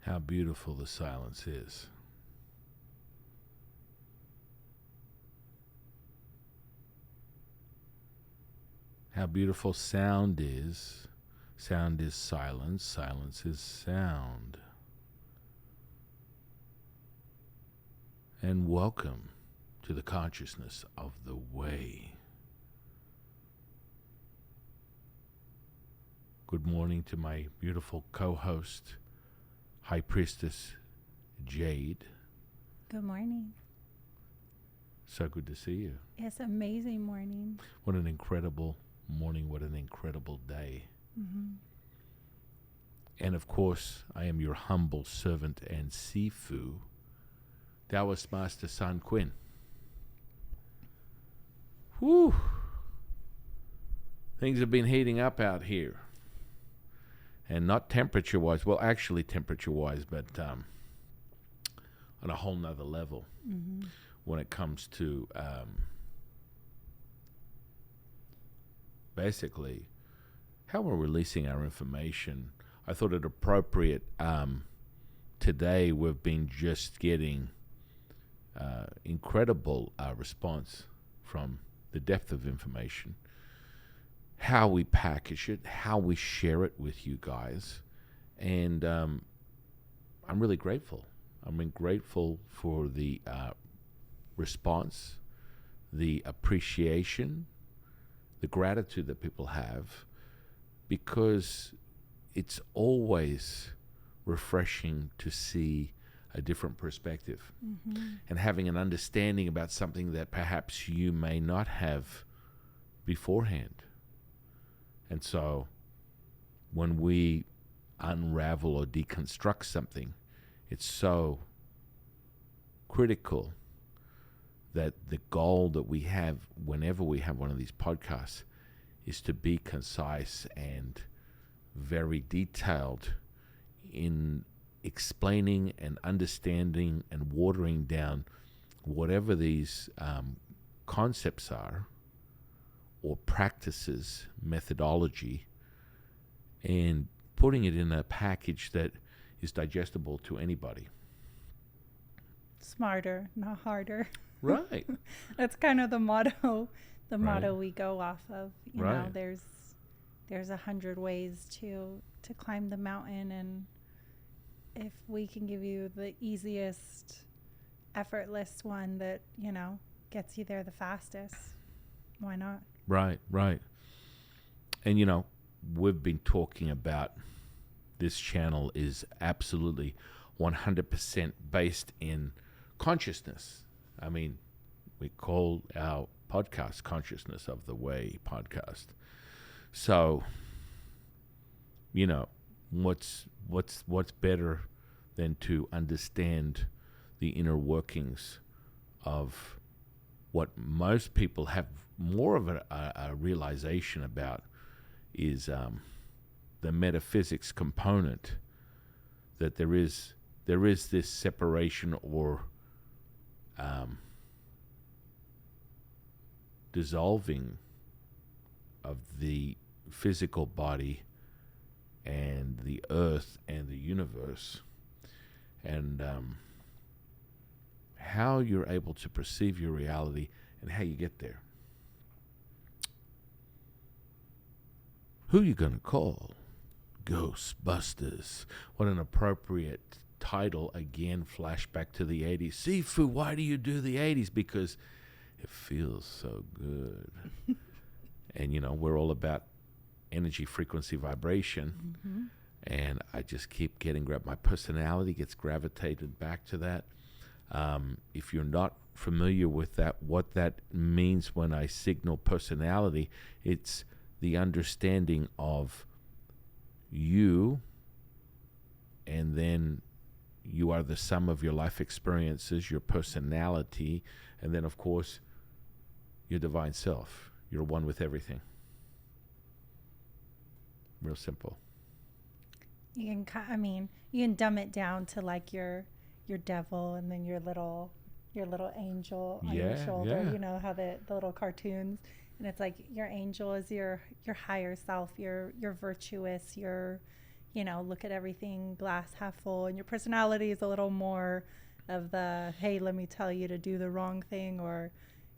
How beautiful the silence is. How beautiful sound is. Sound is silence. Silence is sound. And welcome to the consciousness of the way. Good morning to my beautiful co-host, High Priestess Jade. Good morning. So good to see you. Yes, amazing morning. What an incredible morning. What an incredible day. Mm-hmm. And of course, I am your humble servant and Sifu, Taoist Master San Quinn. Whew. Things have been heating up out here. And not temperature-wise, well, actually temperature-wise, but on a whole nother level when it comes to basically how we're releasing our information. I thought it appropriate. Today we've been just getting incredible response from the depth of information, how we package it, how we share it with you guys. And I'm really grateful. I'm grateful for the response, the appreciation, the gratitude that people have, because it's always refreshing to see a different perspective and having an understanding about something that perhaps you may not have beforehand. And so when we unravel or deconstruct something, it's so critical that the goal that we have whenever we have one of these podcasts is to be concise and very detailed in explaining and understanding and watering down whatever these concepts are, or practices, methodology, and putting it in a package that is digestible to anybody. Smarter, not harder. Right. That's kind of the motto. The Right. motto we go off of. You know, Right. there's 100 ways to climb the mountain, and if we can give you the easiest, effortless one that gets you there the fastest, why not? Right, right. And we've been talking about this channel is absolutely 100% based in consciousness. I mean, we call our podcast Consciousness of the Way podcast. So, what's better than to understand the inner workings of what most people have more of a realization about is the metaphysics component, that there is this separation or dissolving of the physical body and the earth and the universe, and how you're able to perceive your reality and how you get there. Who you gonna call? Ghostbusters. What an appropriate title. Again, flashback to the 80s. Sifu, why do you do the 80s? Because it feels so good. And we're all about energy, frequency, vibration. And I just keep getting grabbed. My personality gets gravitated back to that. If you're not familiar with that, what that means when I signal personality, it's the understanding of you, and then you are the sum of your life experiences, your personality, and then, of course, your divine self. You're one with everything. Real simple. You can dumb it down to like your devil, and then your little angel on your shoulder. Yeah. You know how the little cartoons, and it's like your angel is your higher self, your virtuous, your look at everything glass half full, and your personality is a little more of the, hey, let me tell you to do the wrong thing, or,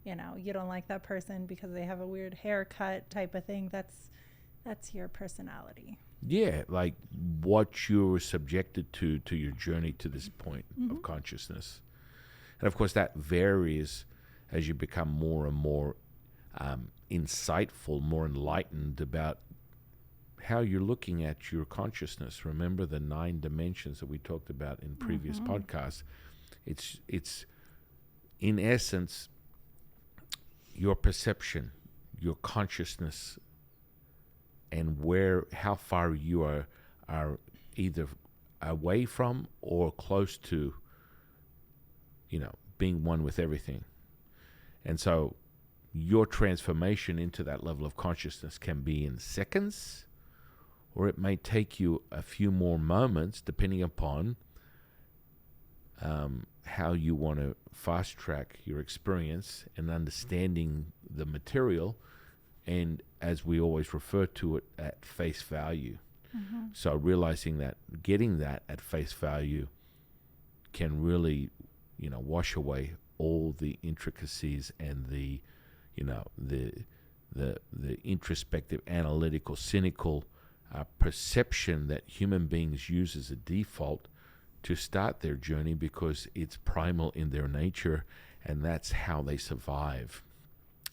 you don't like that person because they have a weird haircut type of thing. That's your personality. Yeah, like what you're subjected to your journey to this point of consciousness. And of course, that varies as you become more and more insightful, more enlightened about how you're looking at your consciousness. Remember the 9 dimensions that we talked about in previous podcasts. It's in essence your perception, your consciousness, and how far you are either away from or close to, being one with everything. And so your transformation into that level of consciousness can be in seconds, or it may take you a few more moments, depending upon how you want to fast track your experience and understanding the material, and as we always refer to it, at face value. So realizing that getting that at face value can really, wash away all the intricacies and the introspective, analytical, cynical perception that human beings use as a default to start their journey, because it's primal in their nature, and that's how they survive.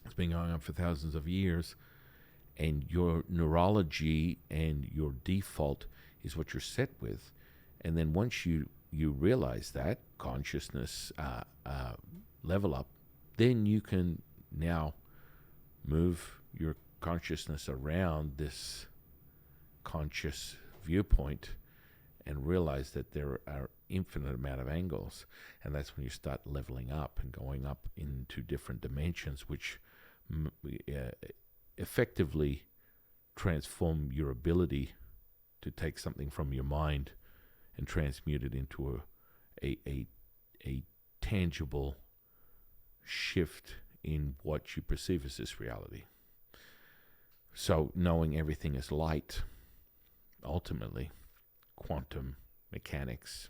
It's been going on for thousands of years, and your neurology and your default is what you're set with. And then once you realize that consciousness level up, then you can now move your consciousness around this conscious viewpoint and realize that there are infinite amount of angles. And that's when you start leveling up and going up into different dimensions, which effectively transform your ability to take something from your mind and transmute it into a tangible shift in what you perceive as this reality. So knowing everything is light, ultimately, quantum mechanics,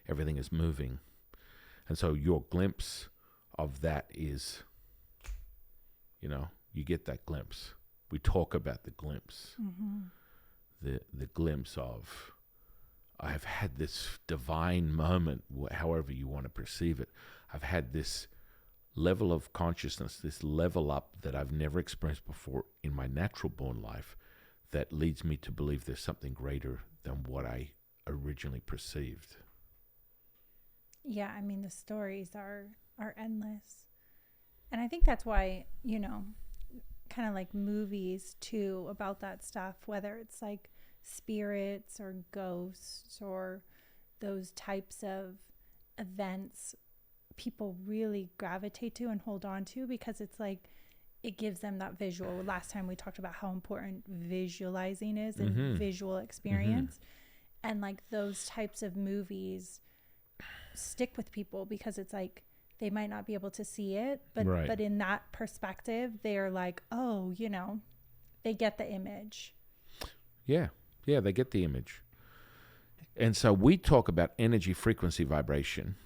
everything is moving. And so your glimpse of that is, you get that glimpse. We talk about the glimpse. The glimpse of, I have had this divine moment, however you want to perceive it. I've had this level of consciousness, this level up that I've never experienced before in my natural born life, that leads me to believe there's something greater than what I originally perceived. Yeah, I mean, the stories are endless. And I think that's why, kind of like movies too about that stuff, whether it's like spirits or ghosts or those types of events, people really gravitate to and hold on to, because it's like it gives them that visual. Last time we talked about how important visualizing is and visual experience. And like those types of movies stick with people because it's like they might not be able to see it, but in that perspective, they're like, oh, they get the image. Yeah, they get the image. And so we talk about energy, frequency, vibration.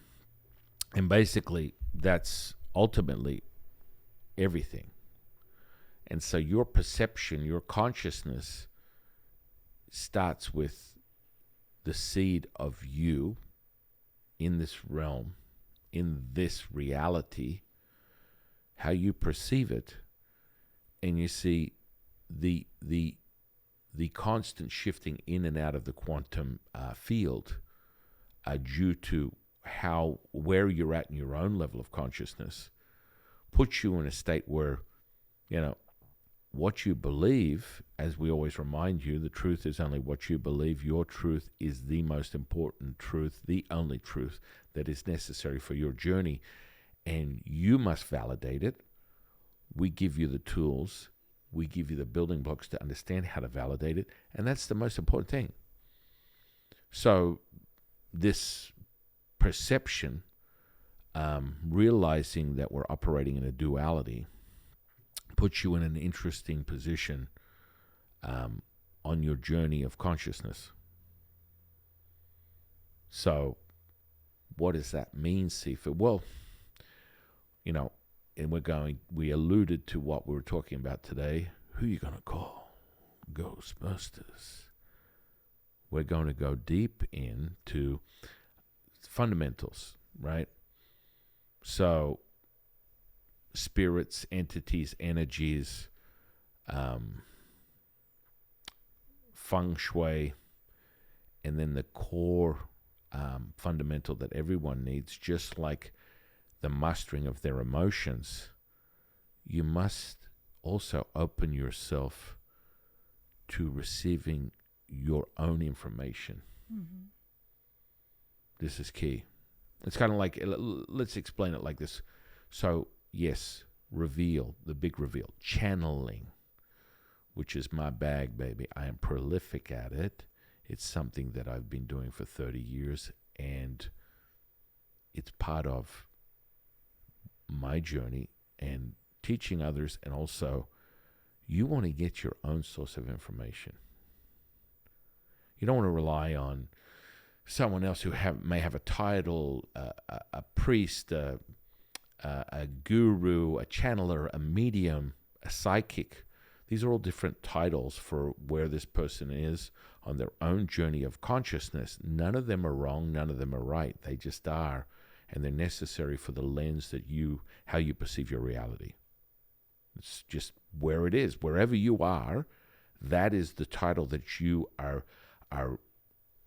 And basically, that's ultimately everything. And so your perception, your consciousness starts with the seed of you in this realm, in this reality, how you perceive it, and you see the constant shifting in and out of the quantum field due to where you're at in your own level of consciousness, puts you in a state where, what you believe, as we always remind you, the truth is only what you believe. Your truth is the most important truth, the only truth that is necessary for your journey, and you must validate it. We give you the tools. We give you the building blocks to understand how to validate it, and that's the most important thing. So this perception, realizing that we're operating in a duality, puts you in an interesting position on your journey of consciousness. So what does that mean, Sifa? Well, and we alluded to what we were talking about today. Who you going to call? Ghostbusters. We're going to go deep into fundamentals, right? So spirits, entities, energies, feng shui, and then the core fundamental that everyone needs, just like the mastering of their emotions. You must also open yourself to receiving your own information. Mm-hmm. This is key. It's kind of like, let's explain it like this. So, yes, reveal, the big reveal, channeling, which is my bag, baby. I am prolific at it. It's something that I've been doing for 30 years, and it's part of my journey and teaching others. And also, you want to get your own source of information. You don't want to rely on someone else who may have a title, a priest, a guru, a channeler, a medium, a psychic. These are all different titles for where this person is on their own journey of consciousness. None of them are wrong. None of them are right. They just are. And they're necessary for the lens that how you perceive your reality. It's just where it is. Wherever you are, that is the title that you are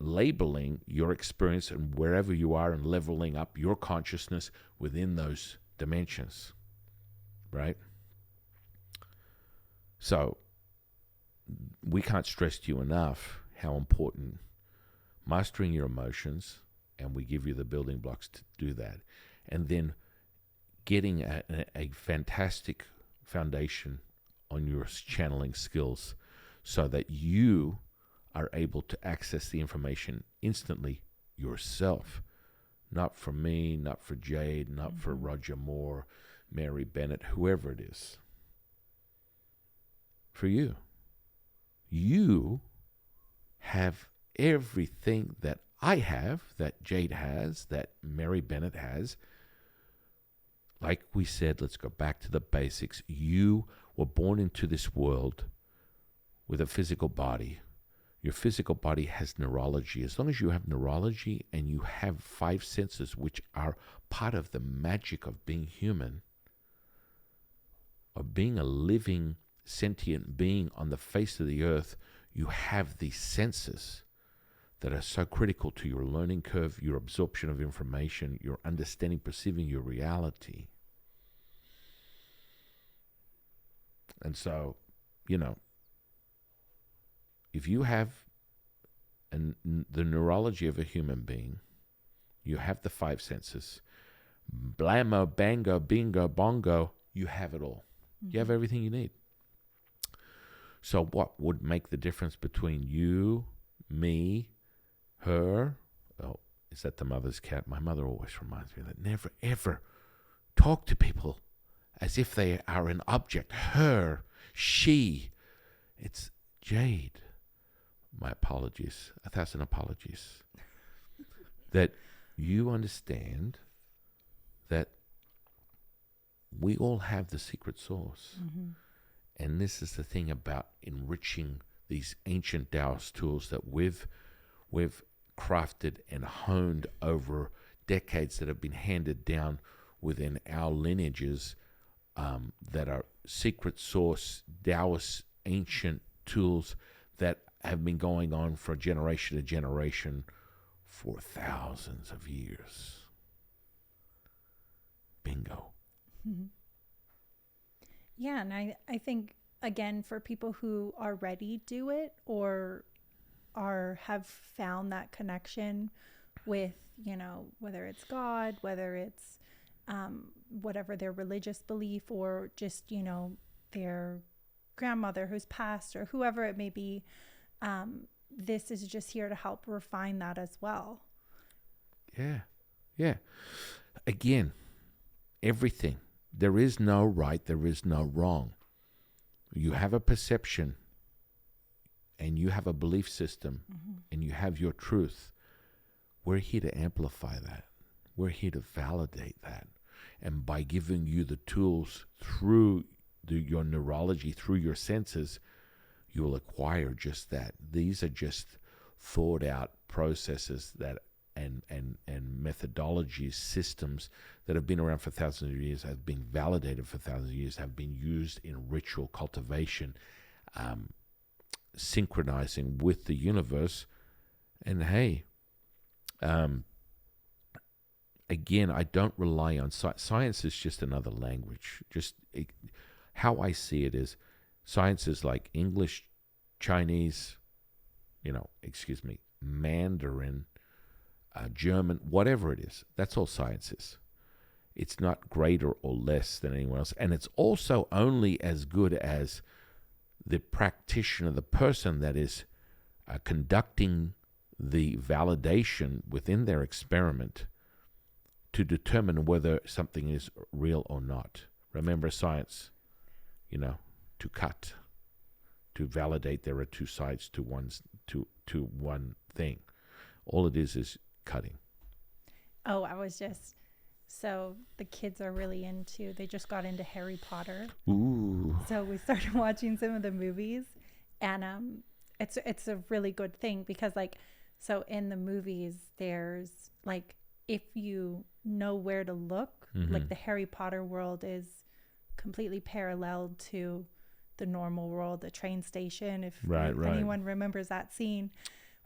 labeling your experience, and wherever you are, and leveling up your consciousness within those dimensions, right? So we can't stress to you enough how important mastering your emotions, and we give you the building blocks to do that, and then getting a fantastic foundation on your channeling skills so that you are able to access the information instantly yourself. Not for me, not for Jade, not for Roger Moore, Mary Bennett, whoever it is. For you. You have everything that I have, that Jade has, that Mary Bennett has. Like we said, let's go back to the basics. You were born into this world with a physical body. Your physical body has neurology. As long as you have neurology and you have 5 senses, which are part of the magic of being human, of being a living, sentient being on the face of the earth, you have these senses that are so critical to your learning curve, your absorption of information, your understanding, perceiving your reality. And so, if you have the neurology of a human being, you have the 5 senses, blammo, bango, bingo, bongo, you have it all. You have everything you need. So what would make the difference between you, me, her? Oh, is that the mother's cat? My mother always reminds me that never, ever talk to people as if they are an object. Her, she. It's Jade. My apologies, 1,000 apologies. That you understand that we all have the secret source. And this is the thing about enriching these ancient Taoist tools that we've crafted and honed over decades, that have been handed down within our lineages, that are secret source Taoist ancient tools that have been going on for generation to generation for thousands of years. Bingo. Yeah, and I think, again, for people who already do it or have found that connection with, whether it's God, whether it's whatever their religious belief, or just, their grandmother who's passed, or whoever it may be, this is just here to help refine that as well. Yeah. Again, everything. There is no right, there is no wrong. You have a perception, and you have a belief system and you have your truth, we're here to amplify that. We're here to validate that. And by giving you the tools through your neurology, through your senses, you will acquire just that. These are just thought out processes that and methodologies, systems that have been around for thousands of years, have been validated for thousands of years, have been used in ritual cultivation, synchronizing with the universe. And hey, again, I don't rely on science. Science is just another language. How I see it is, science is like English, Chinese, Mandarin, German, whatever it is. That's all science is. It's not greater or less than anyone else. And it's also only as good as the practitioner, the person that is conducting the validation within their experiment to determine whether something is real or not. Remember, science, to cut, to validate, there are two sides to one thing. All it is cutting. Oh, so the kids are really they just got into Harry Potter. Ooh. So we started watching some of the movies, and it's a really good thing because so in the movies there's if you know where to look, the Harry Potter world is completely paralleled to the normal world, the train station. If anyone remembers that scene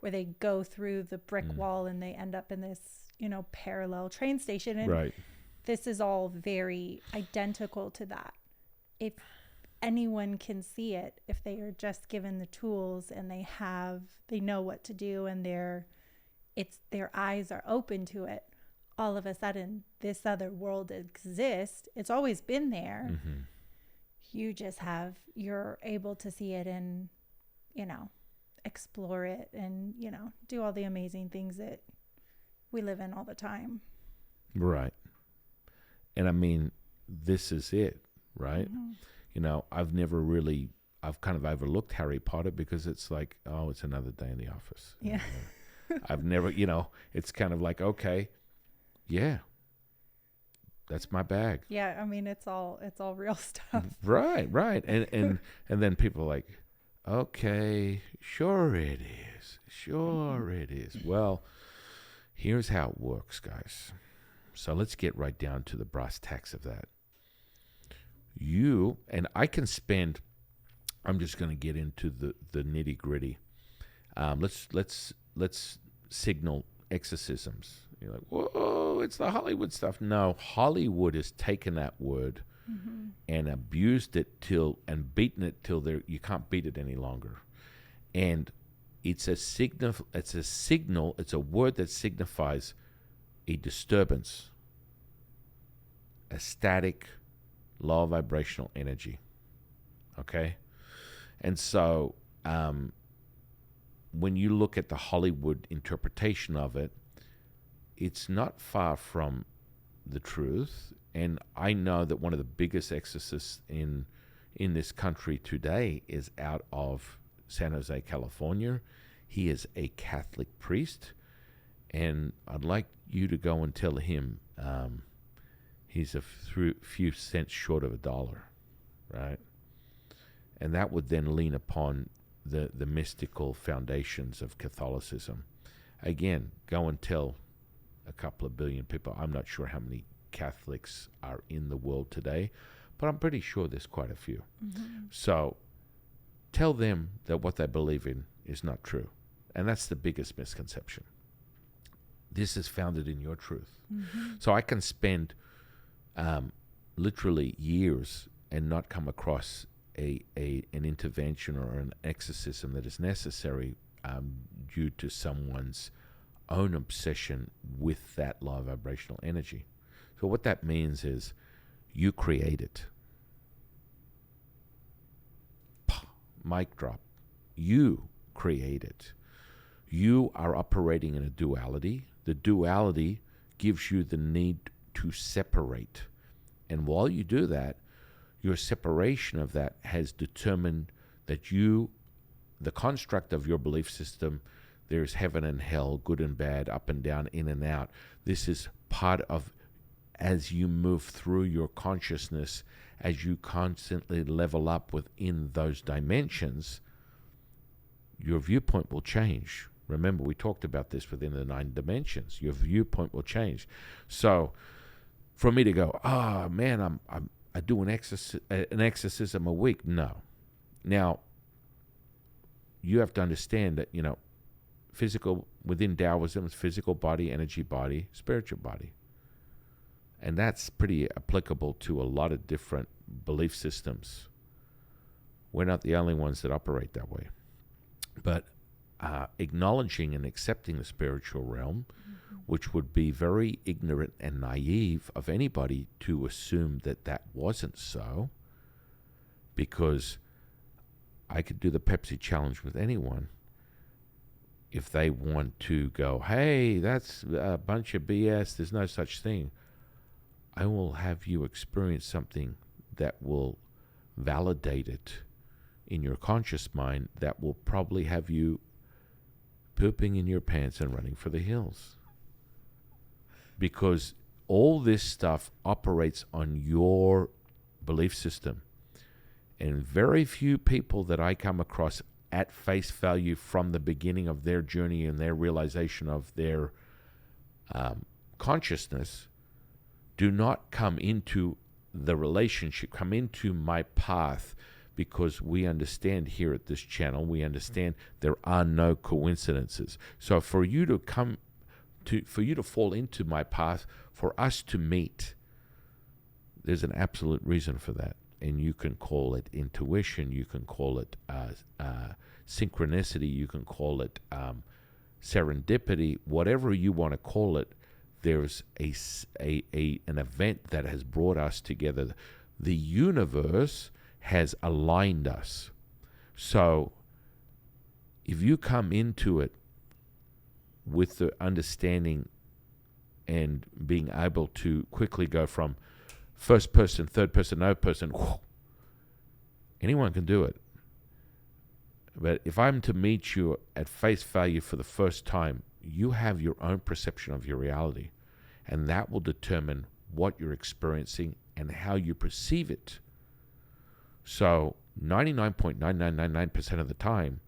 where they go through the brick wall and they end up in this, parallel train station. And this is all very identical to that. If anyone can see it, if they are just given the tools and they know what to do and their eyes are open to it, all of a sudden this other world exists. It's always been there. You're able to see it and, explore it and, do all the amazing things that we live in all the time. Right. And I mean, this is it, right? I've kind of overlooked Harry Potter because it's like, oh, it's another day in the office. Yeah. I've never, it's kind of like, okay, yeah, that's my bag. Yeah, I mean, it's all real stuff. Right. And then people are like, okay, sure it is. Well, here's how it works, guys. So let's get right down to the brass tacks of that. You and I can spend. I'm just going to get into the nitty gritty. Let's signal exorcisms. You're like, whoa, it's the Hollywood stuff. No, Hollywood has taken that word and abused it and beaten it till you can't beat it any longer. And it's a signal. It's a word that signifies a disturbance, a static, low vibrational energy. Okay? And so when you look at the Hollywood interpretation of it, it's not far from the truth. And I know that one of the biggest exorcists in this country today is out of San Jose, California. He is a Catholic priest. And I'd like you to go and tell him he's a few cents short of $1, right? And that would then lean upon the mystical foundations of Catholicism. Again, go and tell a couple of billion people. I'm not sure how many Catholics are in the world today, but I'm pretty sure there's quite a few. So tell them that what they believe in is not true. And that's the biggest misconception. This is founded in your truth. So I can spend literally years and not come across an intervention or an exorcism that is necessary due to someone's own obsession with that low vibrational energy. So what that means is you create it. Mic drop. You create it. You are operating in a duality. The duality gives you the need to separate. And while you do that, your separation of that has determined that you the construct of your belief system, there's heaven and hell, good and bad, up and down, in and out. This is part of, as you move through your consciousness, as you constantly level up within those dimensions, your viewpoint will change. Remember, we talked about this within the 9 dimensions. Your viewpoint will change. So, for me to go, oh man, I do an exorcism a week. No. Now, you have to understand that, physical, within Taoism, it's physical body, energy body, spiritual body. And that's pretty applicable to a lot of different belief systems. We're not the only ones that operate that way. But acknowledging and accepting the spiritual realm, which would be very ignorant and naive of anybody to assume that that wasn't so, because I could do the Pepsi challenge with anyone. If they want to go, hey, that's a bunch of BS, there's no such thing, I will have you experience something that will validate it in your conscious mind, that will probably have you pooping in your pants and running for the hills. Because all this stuff operates on your belief system. And very few people that I come across at face value from the beginning of their journey and their realization of their consciousness do not come into the relationship, come into my path, because we understand here at this channel, we understand there are no coincidences. So for you to fall into my path, for us to meet, there's an absolute reason for that. And you can call it intuition, you can call it synchronicity, you can call it serendipity, whatever you want to call it. There's an event that has brought us together. The universe has aligned us. So if you come into it with the understanding and being able to quickly go from first person, third person, no person, anyone can do it. But if I'm to meet you at face value for the first time, you have your own perception of your reality, and that will determine what you're experiencing and how you perceive it. So 99.9999% of the time,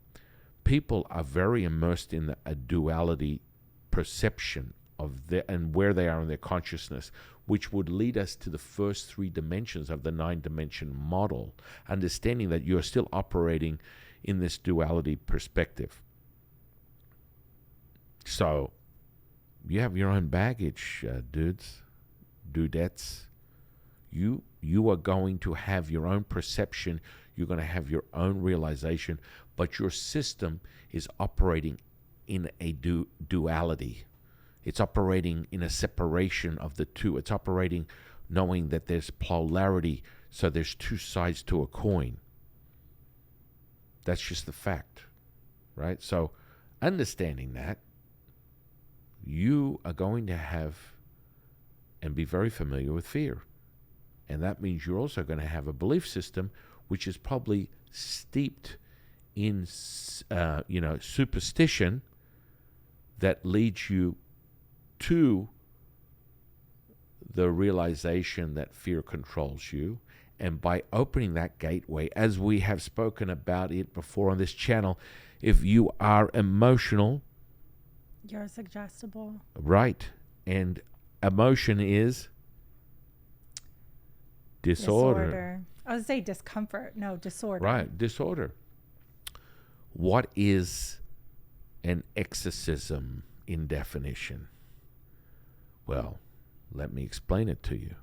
people are very immersed in a duality perception of and where they are in their consciousness, which would lead us to the first 3 dimensions of the 9-dimension model, understanding that you're still operating in this duality perspective. So you have your own baggage, dudettes. You are going to have your own perception. You're going to have your own realization, but your system is operating in a duality. It's operating in a separation of the two. It's operating knowing that there's polarity, so there's 2 sides to a coin. That's just the fact, right? So understanding that, you are going to have and be very familiar with fear. And that means you're also going to have a belief system which is probably steeped in, superstition that leads you to the realization that fear controls you. And by opening that gateway, as we have spoken about it before on this channel, if you are emotional, you're suggestible. Right. And emotion is disorder. I would say discomfort. No, disorder. Right. Disorder. What is an exorcism in definition? Well, let me explain it to you.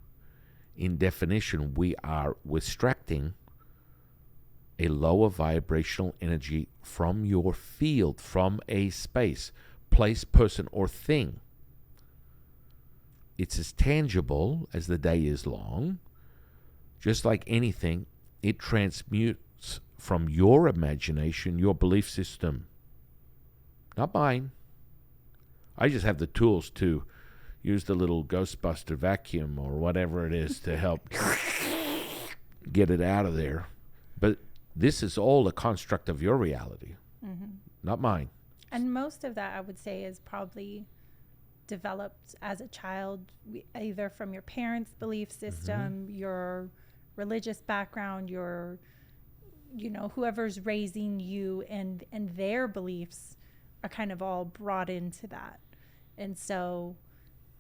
In definition, we are extracting a lower vibrational energy from your field, from a space, place, person, or thing. It's as tangible as the day is long. Just like anything, it transmutes from your imagination, your belief system. Not mine. I just have the tools to use the little Ghostbuster vacuum or whatever it is to help get it out of there. But This is all a construct of your reality, not mine. And most of that, I would say, is probably developed as a child, either from your parents' belief system, your religious background, your, whoever's raising you, and their beliefs are kind of all brought into that. And so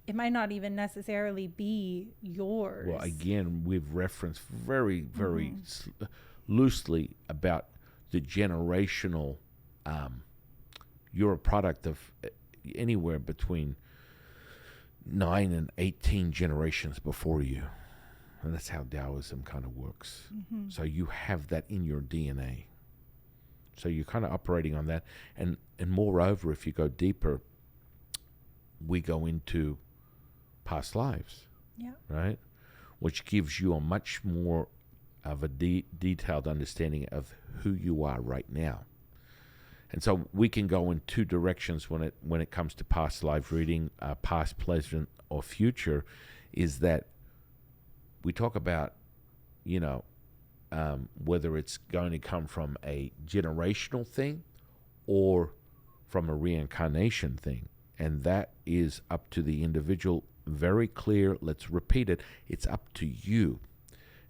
it might not even necessarily be yours. Well, again, we've referenced very, very loosely about the generational. You're a product of anywhere between 9 and 18 generations before you. And that's how Taoism kind of works. So you have that in your DNA. So you're kind of operating on that. And moreover, if you go deeper, we go into past lives, right? Which gives you a much more of a detailed understanding of who you are right now. And so we can go in two directions when it comes to past life reading, past, present, or future, is that we talk about, whether it's going to come from a generational thing or from a reincarnation thing. And that is up to the individual. Very clear. Let's repeat it. It's up to you.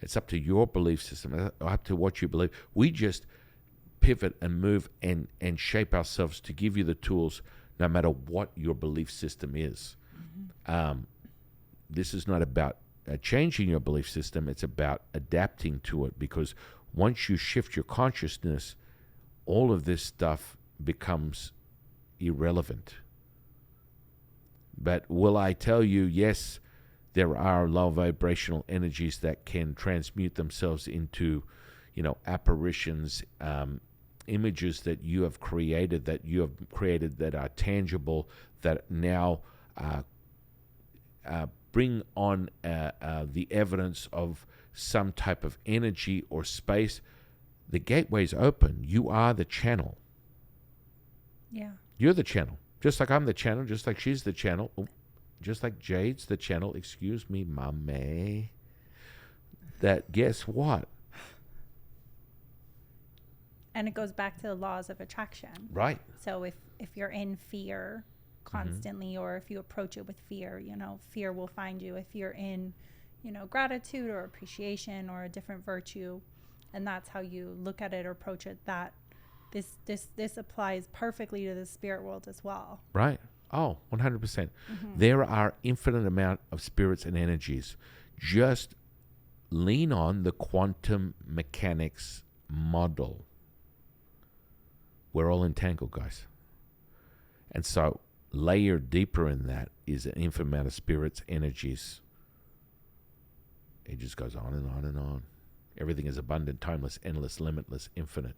It's up to your belief system, up to what you believe. We just pivot and move and shape ourselves to give you the tools no matter what your belief system is. This is not about changing your belief system. It's about adapting to it, because once you shift your consciousness, all of this stuff becomes irrelevant. But will I tell you, yes, there are low vibrational energies that can transmute themselves into, apparitions, images that you have created that are tangible, that now bring on the evidence of some type of energy or space. The gateway's open. You are the channel. Yeah. You're the channel. Just like I'm the channel, just like she's the channel, just like Jade's the channel. Excuse me, Mame. That, guess what? And it goes back to the laws of attraction. Right. So if you're in fear constantly, or if you approach it with fear, fear will find you. If you're in, gratitude or appreciation or a different virtue, and that's how you look at it or approach it, that this applies perfectly to the spirit world as well. Right. Oh, 100%. There are infinite amount of spirits and energies. Just lean on the quantum mechanics model. We're all entangled, guys. And so layer deeper in that is an infinite amount of spirits, energies. It just goes on and on and on. Everything is abundant, timeless, endless, limitless, infinite.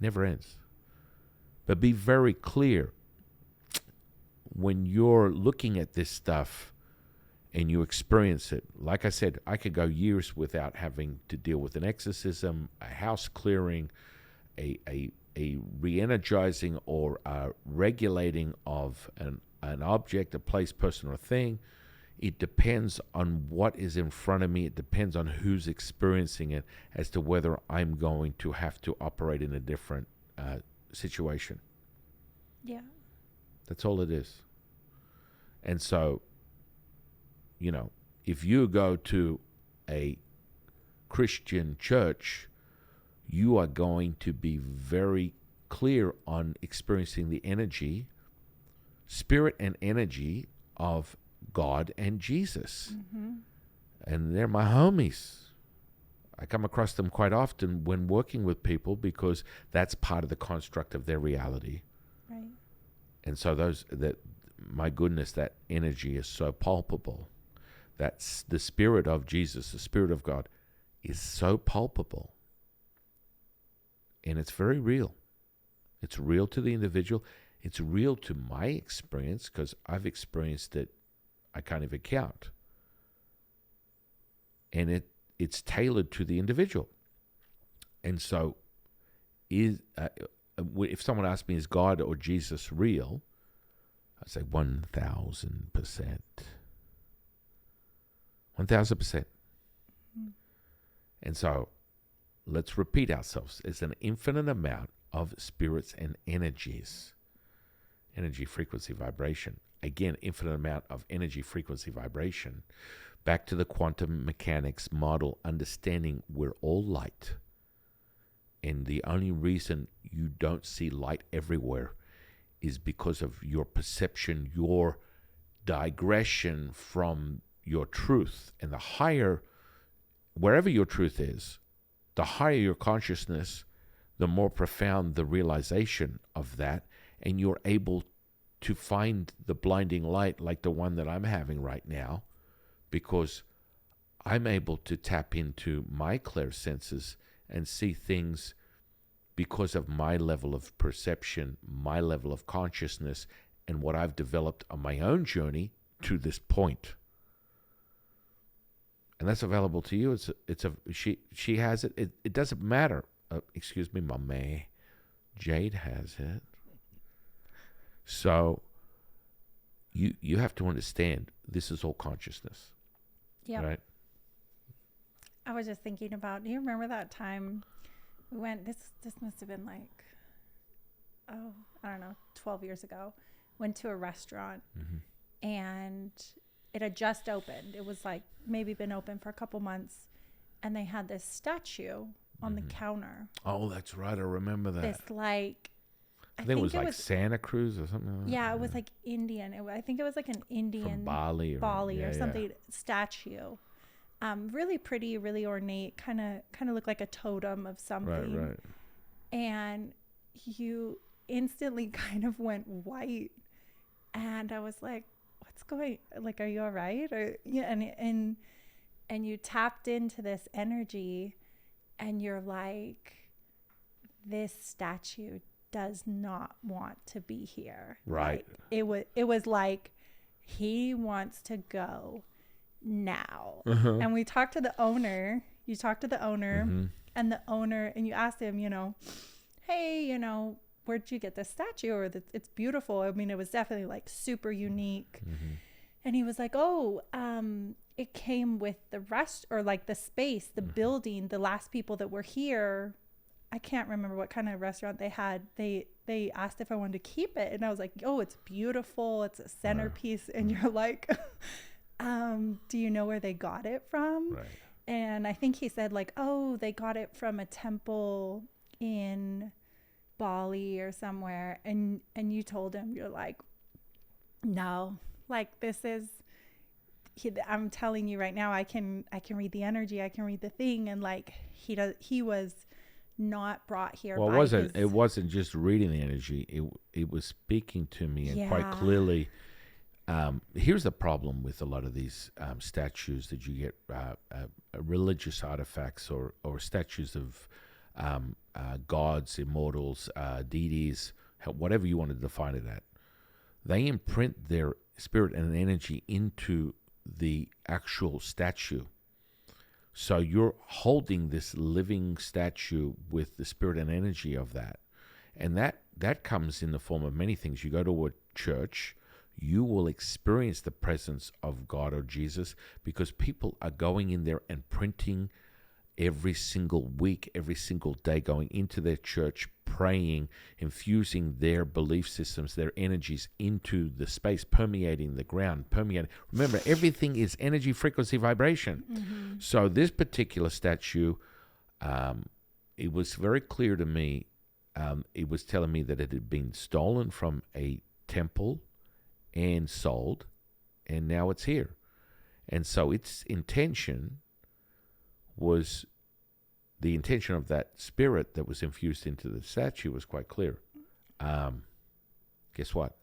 Never ends. But be very clear. When you're looking at this stuff and you experience it, like I said, I could go years without having to deal with an exorcism, a house clearing, a re-energizing or regulating of an object, a place, person, or thing. It depends on what is in front of me. It depends on who's experiencing it as to whether I'm going to have to operate in a different situation. Yeah. That's all it is. And so, if you go to a Christian church, you are going to be very clear on experiencing the energy, spirit and energy of God and Jesus. And they're my homies. I come across them quite often when working with people, because that's part of the construct of their reality. Right. And so my goodness, that energy is so palpable. That's the spirit of Jesus, the spirit of God, is so palpable. And it's very real. It's real to the individual. It's real to my experience, because I've experienced it. I can't even count. And it's tailored to the individual. And so if someone asks me, is God or Jesus real? I say 1,000%. 1,000%. And so let's repeat ourselves. There's an infinite amount of spirits and energies. Energy, frequency, vibration. Again, infinite amount of energy, frequency, vibration. Back to the quantum mechanics model, understanding we're all light. And the only reason you don't see light everywhere is because of your perception, your digression from your truth. And the higher, wherever your truth is, the higher your consciousness, the more profound the realization of that, and you're able to find the blinding light like the one that I'm having right now, because I'm able to tap into my clairsenses and see things because of my level of perception, my level of consciousness, and what I've developed on my own journey to this point. And that's available to you. She has it. It doesn't matter. Excuse me, Mama. Jade has it. So you have to understand this is all consciousness. Yeah. Right? I was just thinking about, do you remember that time we went, this must have been like, I don't know, 12 years ago, went to a restaurant and it had just opened. It was like maybe been open for a couple months, and they had this statue on the counter. Oh, that's right. I remember that. This like, I think it was like Santa Cruz or something like that. Yeah, it was like Indian. I think it was like an Indian from Bali or something statue. Really pretty, really ornate, kind of looked like a totem of something. Right. And you instantly kind of went white, and I was like, "What's going? Like, are you all right?" Or yeah, and you tapped into this energy, and you're like, "This statue does not want to be here." Right. Like, it was like he wants to go now. And we talked to the owner. You talked to the owner, and the owner, and you asked him, hey, where'd you get this statue? Or it's beautiful. I mean, it was definitely like super unique. And he was like, it came with the rest, or like the space, the building, the last people that were here. I can't remember what kind of restaurant they had. They asked if I wanted to keep it, and I was like, oh, it's beautiful. It's a centerpiece. And you're like, do you know where they got it from? Right. And I think he said like, oh, they got it from a temple in Bali or somewhere. And you told him, you're like, no, like this is, I'm telling you right now, I can read the energy. I can read the thing. And like, he was not brought here. Well, it wasn't just reading the energy. It was speaking to me, and quite clearly. Here's the problem with a lot of these statues that you get, religious artifacts or statues of gods, immortals, deities, whatever you want to define it at. They imprint their spirit and energy into the actual statue. So you're holding this living statue with the spirit and energy of that. And that comes in the form of many things. You go to a church, you will experience the presence of God or Jesus, because people are going in there and printing every single week, every single day, going into their church, praying, infusing their belief systems, their energies into the space, permeating the ground, Remember, everything is energy, frequency, vibration. So this particular statue, it was very clear to me, it was telling me that it had been stolen from a temple and sold, and now it's here. And so its intention was, the intention of that spirit that was infused into the statue was quite clear. Guess what?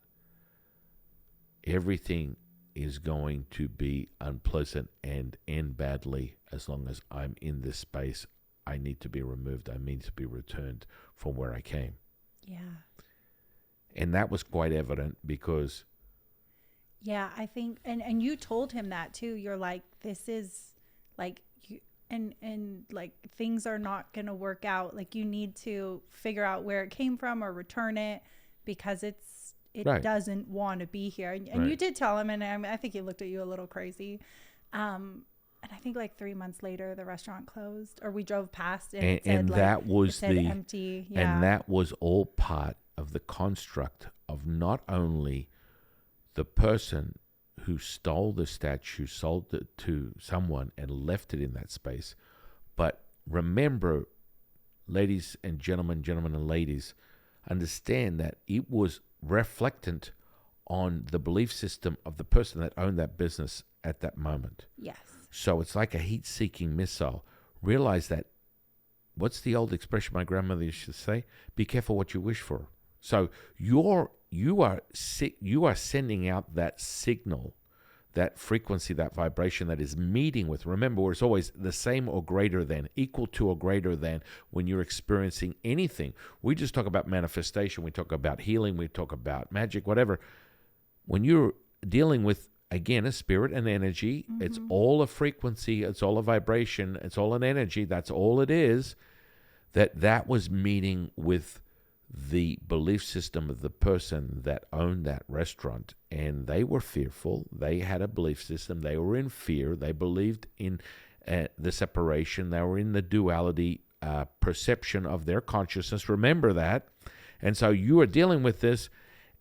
Everything is going to be unpleasant and end badly as long as I'm in this space. I need to be removed. I need to be returned from where I came. Yeah. And that was quite evident because... Yeah, I think, and you told him that too. You're like, this is like, and like things are not going to work out. Like you need to figure out where it came from or return it, because it right. doesn't want to be here. And right. you did tell him, and I think he looked at you a little crazy. And I think like 3 months later, the restaurant closed, or we drove past and And, it said and like, that it was said the empty. and Yeah. that was all part of the construct of not only the person who stole the statue, sold it to someone and left it in that space, but remember, ladies and gentlemen and ladies, understand that it was reflectant on the belief system of the person that owned that business at that moment. Yes. So it's like a heat-seeking missile. Realize that, what's the old expression my grandmother used to say? Be careful what you wish for. So you are sending out that signal, that frequency, that vibration that is meeting with. Remember, it's always the same or greater than, equal to or greater than when you're experiencing anything. We just talk about manifestation. We talk about healing. We talk about magic, whatever. When you're dealing with, again, a spirit and energy, it's all a frequency. It's all a vibration. It's all an energy. That's all it is. That was meeting with the belief system of the person that owned that restaurant, and they were fearful. They had a belief system. They were in fear. They believed in the separation. They were in the duality perception of their consciousness. Remember that. And so you are dealing with this,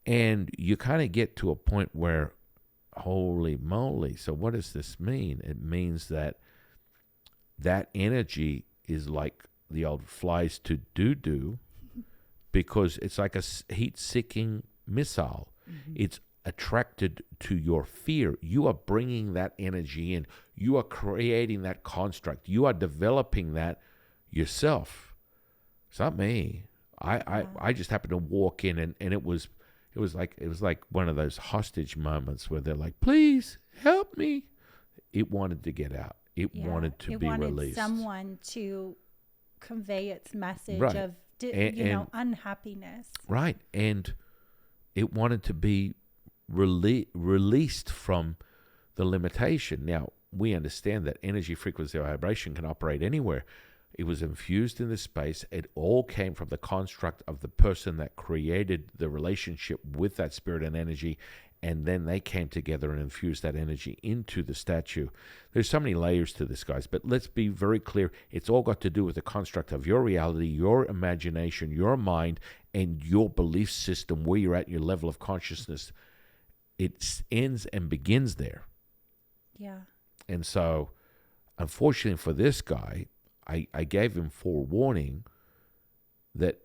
and you kind of get to a point where, holy moly, so what does this mean? It means that energy is like the old flies to doo-doo, because it's like a heat-seeking missile. It's attracted to your fear. You are bringing that energy in. You are creating that construct. You are developing that yourself. It's not me. I just happened to walk in, and it was like one of those hostage moments where they're like, please help me. It wanted to get out. It wanted to be released. It wanted someone to convey its message Right. of unhappiness. Right. And it wanted to be released from the limitation. Now, we understand that energy, frequency, or vibration can operate anywhere. It was infused in this space. It all came from the construct of the person that created the relationship with that spirit and energy, and then they came together and infused that energy into the statue. There's so many layers to this, guys, but let's be very clear. It's all got to do with the construct of your reality, your imagination, your mind, and your belief system, where you're at, your level of consciousness. It ends and begins there. Yeah. And so, unfortunately for this guy, I gave him forewarning that,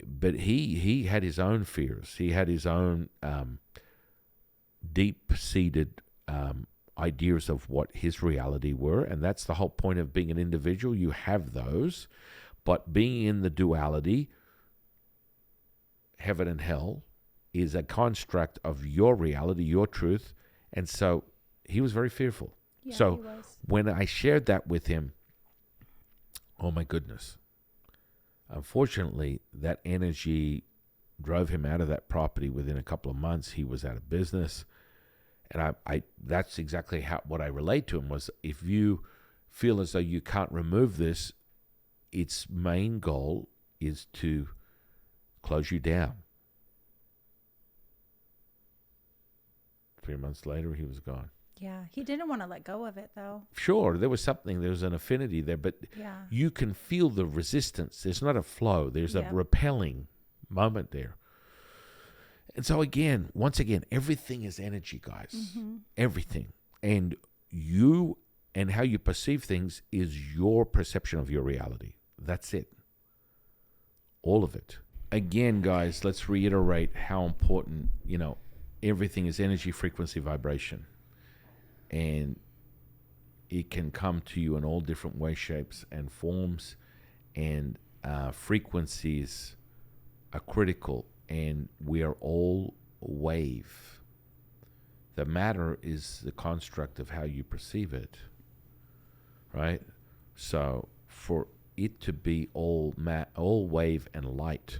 but he had his own fears. He had his own deep-seated ideas of what his reality were, and that's the whole point of being an individual. You have those, but being in the duality, heaven and hell, is a construct of your reality, your truth, and so he was very fearful. Yeah, So he was. when I shared that with him, oh my goodness, unfortunately, that energy drove him out of that property within a couple of months. He was out of business. And I that's exactly what I relayed to him was, if you feel as though you can't remove this, its main goal is to close you down. 3 months later, he was gone. Yeah. He didn't want to let go of it, though. Sure, there was an affinity there, but Yeah. you can feel the resistance. There's not a flow. There's a repelling moment there. And so once again, everything is energy, guys. Everything. And you and how you perceive things is your perception of your reality. That's it. All of it. Again, guys, let's reiterate how important, everything is energy, frequency, vibration. And it can come to you in all different ways, shapes, and forms. And frequencies are critical, and we are all wave. The matter is the construct of how you perceive it, right? So for it to be all wave and light,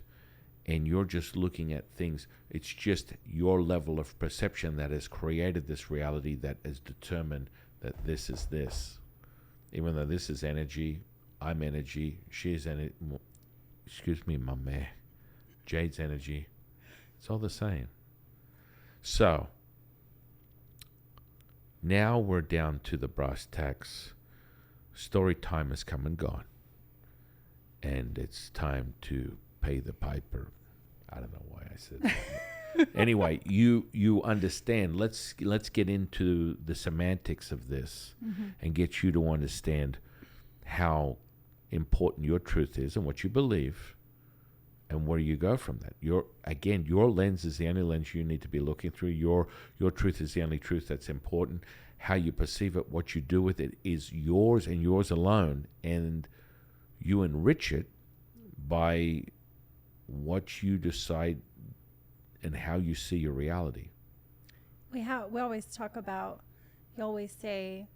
and you're just looking at things, it's just your level of perception that has created this reality, that has determined that this is this. Even though this is energy, I'm energy, she's energy, excuse me, my man, Jade's energy. It's all the same. So, Now we're down to the brass tacks. Story time has come and gone. And it's time to pay the piper. I don't know why I said that. Anyway, you understand. Let's get into the semantics of this and get you to understand how important your truth is and what you believe and where you go from that. Your lens is the only lens you need to be looking through. Your truth is the only truth that's important. How you perceive it, what you do with it is yours and yours alone, and you enrich it by what you decide and how you see your reality. We always talk about, you always say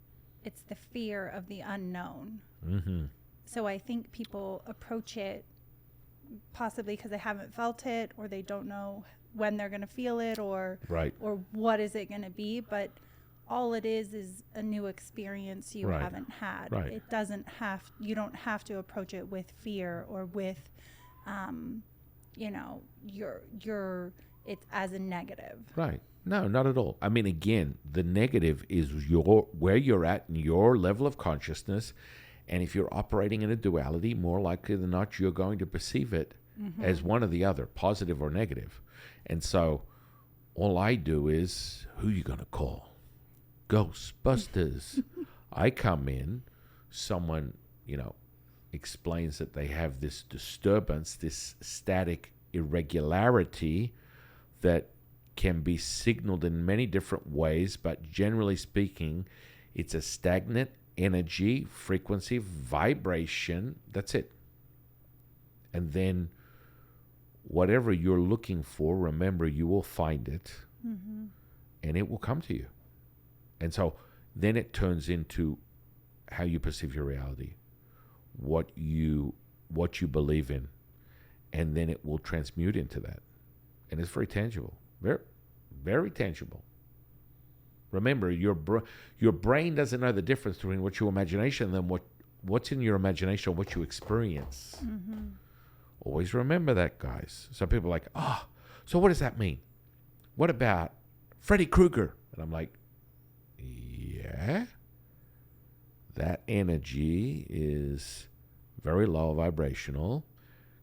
it's the fear of the unknown. Mm-hmm. So I think people approach it possibly because they haven't felt it, or they don't know when they're going to feel it, or what is it going to be. But all it is a new experience you haven't had. Right. It doesn't have, you don't have to approach it with fear or with, it's as a negative. Right. No, not at all. I mean, again, the negative is where you're at in your level of consciousness. And if you're operating in a duality, more likely than not, you're going to perceive it as one or the other, positive or negative. And so all I do is, who you going to call? Ghostbusters. I come in, someone, explains that they have this disturbance, this static irregularity that can be signaled in many different ways, but generally speaking, it's a stagnant energy, frequency, vibration. That's it. And then whatever you're looking for, remember, you will find it and it will come to you. And so then it turns into how you perceive your reality, what you believe in, and then it will transmute into that. And it's very tangible, very, very tangible. Remember, your brain doesn't know the difference between what's your imagination and what's in your imagination or what you experience. Always remember that, guys. Some people are like, so what does that mean? What about Freddy Krueger? And I'm like, yeah, that energy is very low vibrational,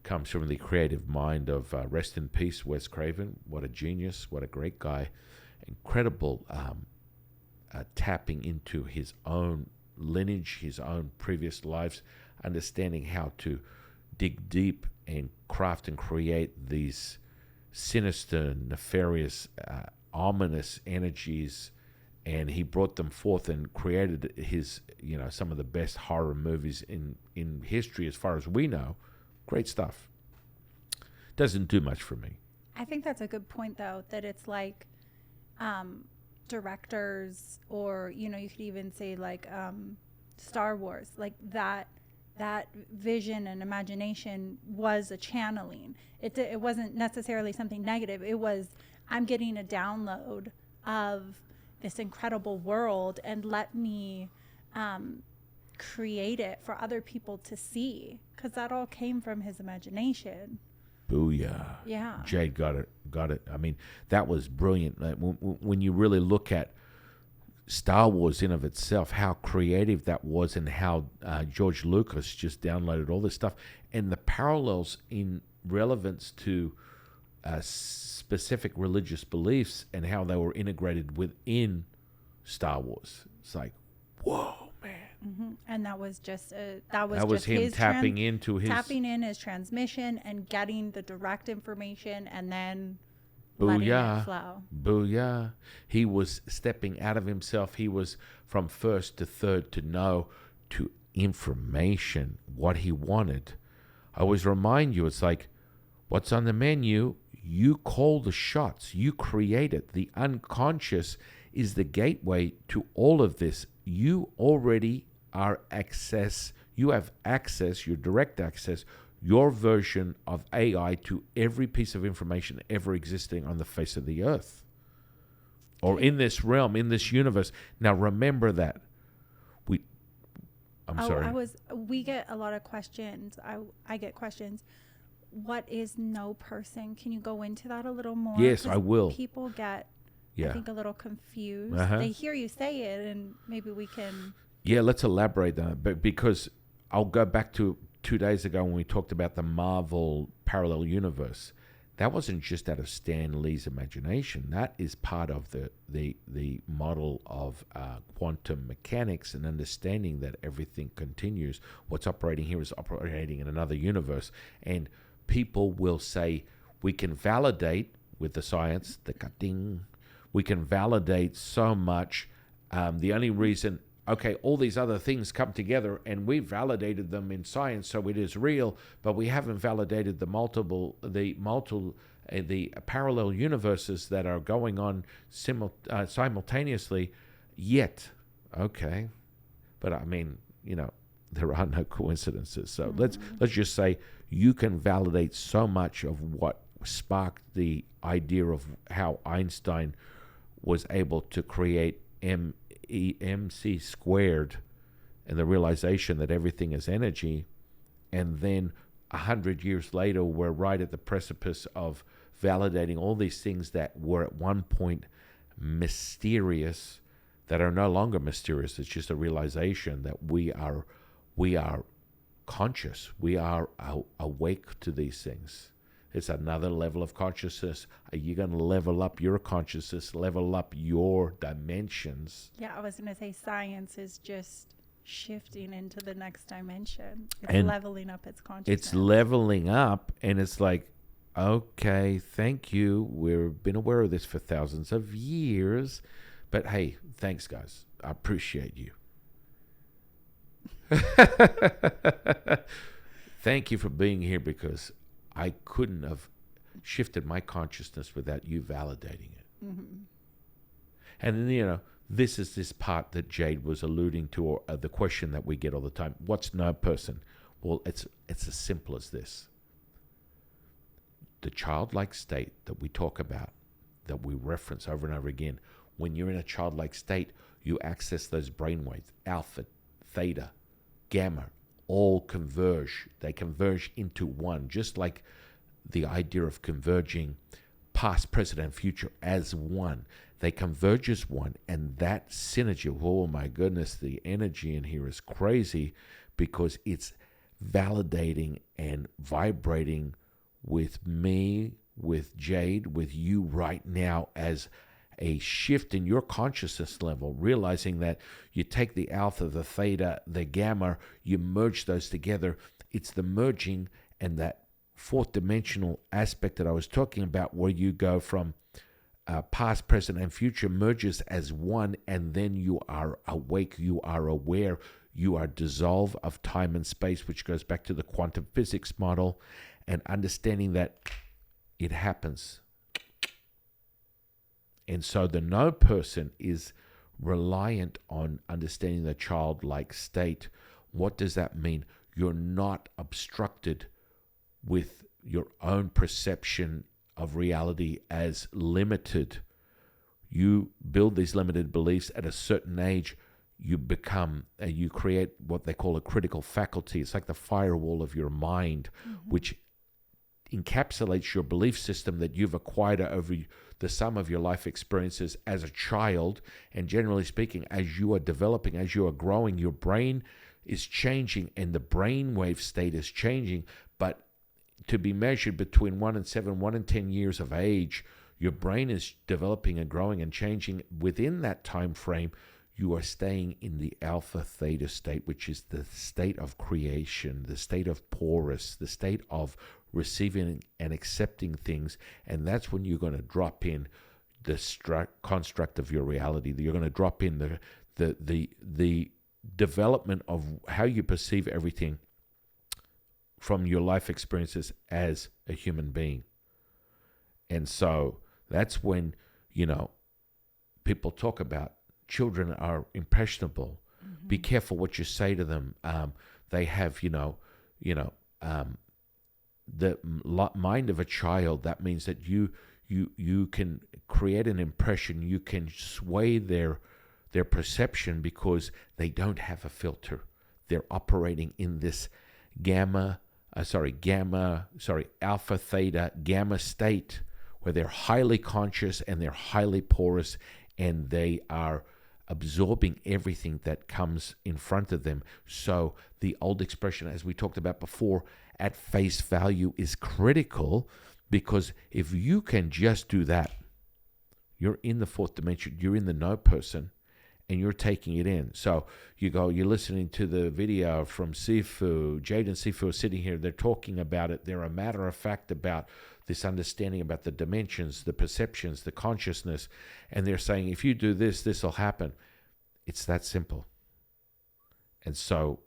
comes from the creative mind of, rest in peace, Wes Craven. What a genius, what a great guy. Incredible tapping into his own lineage, his own previous lives, understanding how to dig deep and craft and create these sinister, nefarious, ominous energies. And he brought them forth and created his, some of the best horror movies in history as far as we know. Great stuff. Doesn't do much for me. I think that's a good point, though, that it's like directors, or, you could even say like Star Wars, like that vision and imagination was a channeling. It wasn't necessarily something negative. It was, I'm getting a download of this incredible world, and let me create it for other people to see, because that all came from his imagination. Booyah. Yeah. Jade got it. I mean, that was brilliant. Like, when you really look at Star Wars in of itself, how creative that was, and how George Lucas just downloaded all this stuff, and the parallels in relevance to specific religious beliefs and how they were integrated within Star Wars. It's like, whoa, man. And that was just him tapping in his transmission and getting the direct information, and then booyah, letting it flow. Booyah. He was stepping out of himself. He was from first to third to know to information, what he wanted. I always remind you, it's like, what's on the menu? You call the shots. You create it. The unconscious is the gateway to all of this. You already are access. You have access, your direct access, your version of AI to every piece of information ever existing on the face of the earth, or in this realm, in this universe. Now remember that. We get a lot of questions. I get questions. What is no person? Can you go into that a little more? Yes, I will. People get I Yeah. think, a little confused. Uh-huh. They hear you say it, and maybe we can. Yeah, let's elaborate on that. But because I'll go back to 2 days ago when we talked about the Marvel parallel universe. That wasn't just out of Stan Lee's imagination. That is part of the model of quantum mechanics and understanding that everything continues. What's operating here is operating in another universe. And people will say, we can validate with the science, the cutting, we can validate so much. The only reason, okay, all these other things come together and we validated them in science, so it is real, but we haven't validated the parallel universes that are going on simultaneously yet. Okay, but I mean, there are no coincidences. So let's just say you can validate so much of what sparked the idea of how Einstein was able to create mc squared and the realization that everything is energy. And then 100 years later, we're right at the precipice of validating all these things that were at one point mysterious, that are no longer mysterious. It's just a realization that we are conscious. We are awake to these things. It's another level of consciousness. Are you going to level up your consciousness, level up your dimensions? Yeah, I was going to say science is just shifting into the next dimension. It's And leveling up its consciousness. It's leveling up, and it's like, okay, thank you. We've been aware of this for thousands of years. But hey, thanks, guys. I appreciate you. Thank you for being here, because I couldn't have shifted my consciousness without you validating it. Mm-hmm. And then, this is this part that Jade was alluding to, or the question that we get all the time. What's no person? Well, it's as simple as this. The childlike state that we talk about, that we reference over and over again, when you're in a childlike state, you access those brainwaves, alpha, theta, gamma, all converge. They converge into one, just like the idea of converging past, present, and future as one. They converge as one, and that synergy, oh my goodness, the energy in here is crazy, because it's validating and vibrating with me, with Jade, with you right now, as a shift in your consciousness level, realizing that you take the alpha, the theta, the gamma, you merge those together. It's the merging and that fourth dimensional aspect that I was talking about, where you go from past, present, and future merges as one, and then you are awake, you are aware, you are dissolved of time and space, which goes back to the quantum physics model, and understanding that it happens. And so the no person is reliant on understanding the childlike state. What does that mean? You're not obstructed with your own perception of reality as limited. You build these limited beliefs at a certain age. You become, you create what they call a critical faculty. It's like the firewall of your mind, which encapsulates your belief system that you've acquired over the sum of your life experiences as a child. And generally speaking, as you are developing, as you are growing, your brain is changing and the brainwave state is changing. But to be measured between 1 and 7, 1 and 10 years of age, your brain is developing and growing and changing. Within that time frame, you are staying in the alpha theta state, which is the state of creation, the state of porous, the state of receiving and accepting things. And that's when you're going to drop in the construct of your reality. You're going to drop in the development of how you perceive everything from your life experiences as a human being. And so that's when, people talk about children are impressionable. Mm-hmm. Be careful what you say to them. They have, the mind of a child. That means that you can create an impression. You can sway their perception because they don't have a filter. They're operating in this alpha, theta, gamma state, where they're highly conscious and they're highly porous, and they are absorbing everything that comes in front of them. So the old expression, as we talked about before, at face value is critical, because if you can just do that, you're in the fourth dimension, you're in the no person, and you're taking it in. So you're listening to the video from Sifu. Jade and Sifu are sitting here. They're talking about it. They're a matter of fact about this understanding about the dimensions, the perceptions, the consciousness. And they're saying, if you do this, this will happen. It's that simple. And so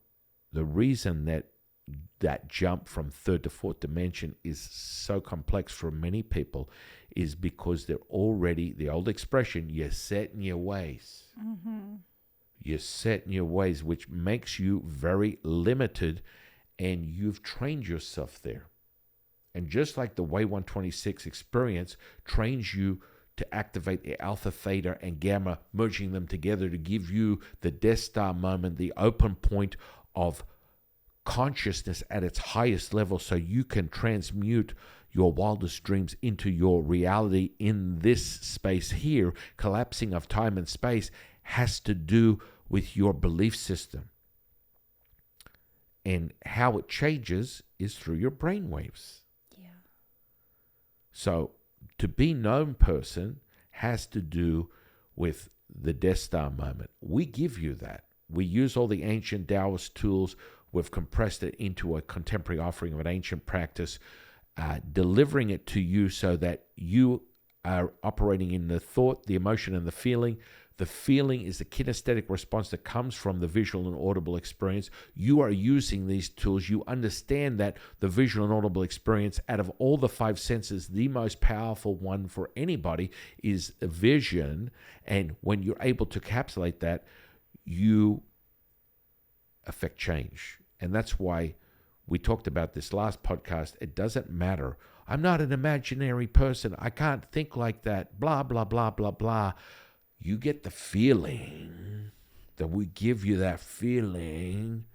the reason that jump from third to fourth dimension is so complex for many people is because they're already, the old expression, you're set in your ways. Mm-hmm. You're set in your ways, which makes you very limited, and you've trained yourself there. And just like the Way 126 experience trains you to activate the alpha, theta, and gamma, merging them together to give you the Death Star moment, the open point of consciousness at its highest level, so you can transmute your wildest dreams into your reality in this space here. Collapsing of time and space has to do with your belief system. And how it changes is through your brain waves. Yeah. So to be known person has to do with the Death Star moment. We give you that. We use all the ancient Taoist tools. We've compressed it into a contemporary offering of an ancient practice, delivering it to you so that you are operating in the thought, the emotion, and the feeling. The feeling is the kinesthetic response that comes from the visual and audible experience. You are using these tools. You understand that the visual and audible experience, out of all the five senses, the most powerful one for anybody is vision. And when you're able to encapsulate that, you affect change. And that's why we talked about this last podcast. It doesn't matter. I'm not an imaginary person. I can't think like that. Blah, blah, blah, blah, blah. You get the feeling that we give you, that feeling.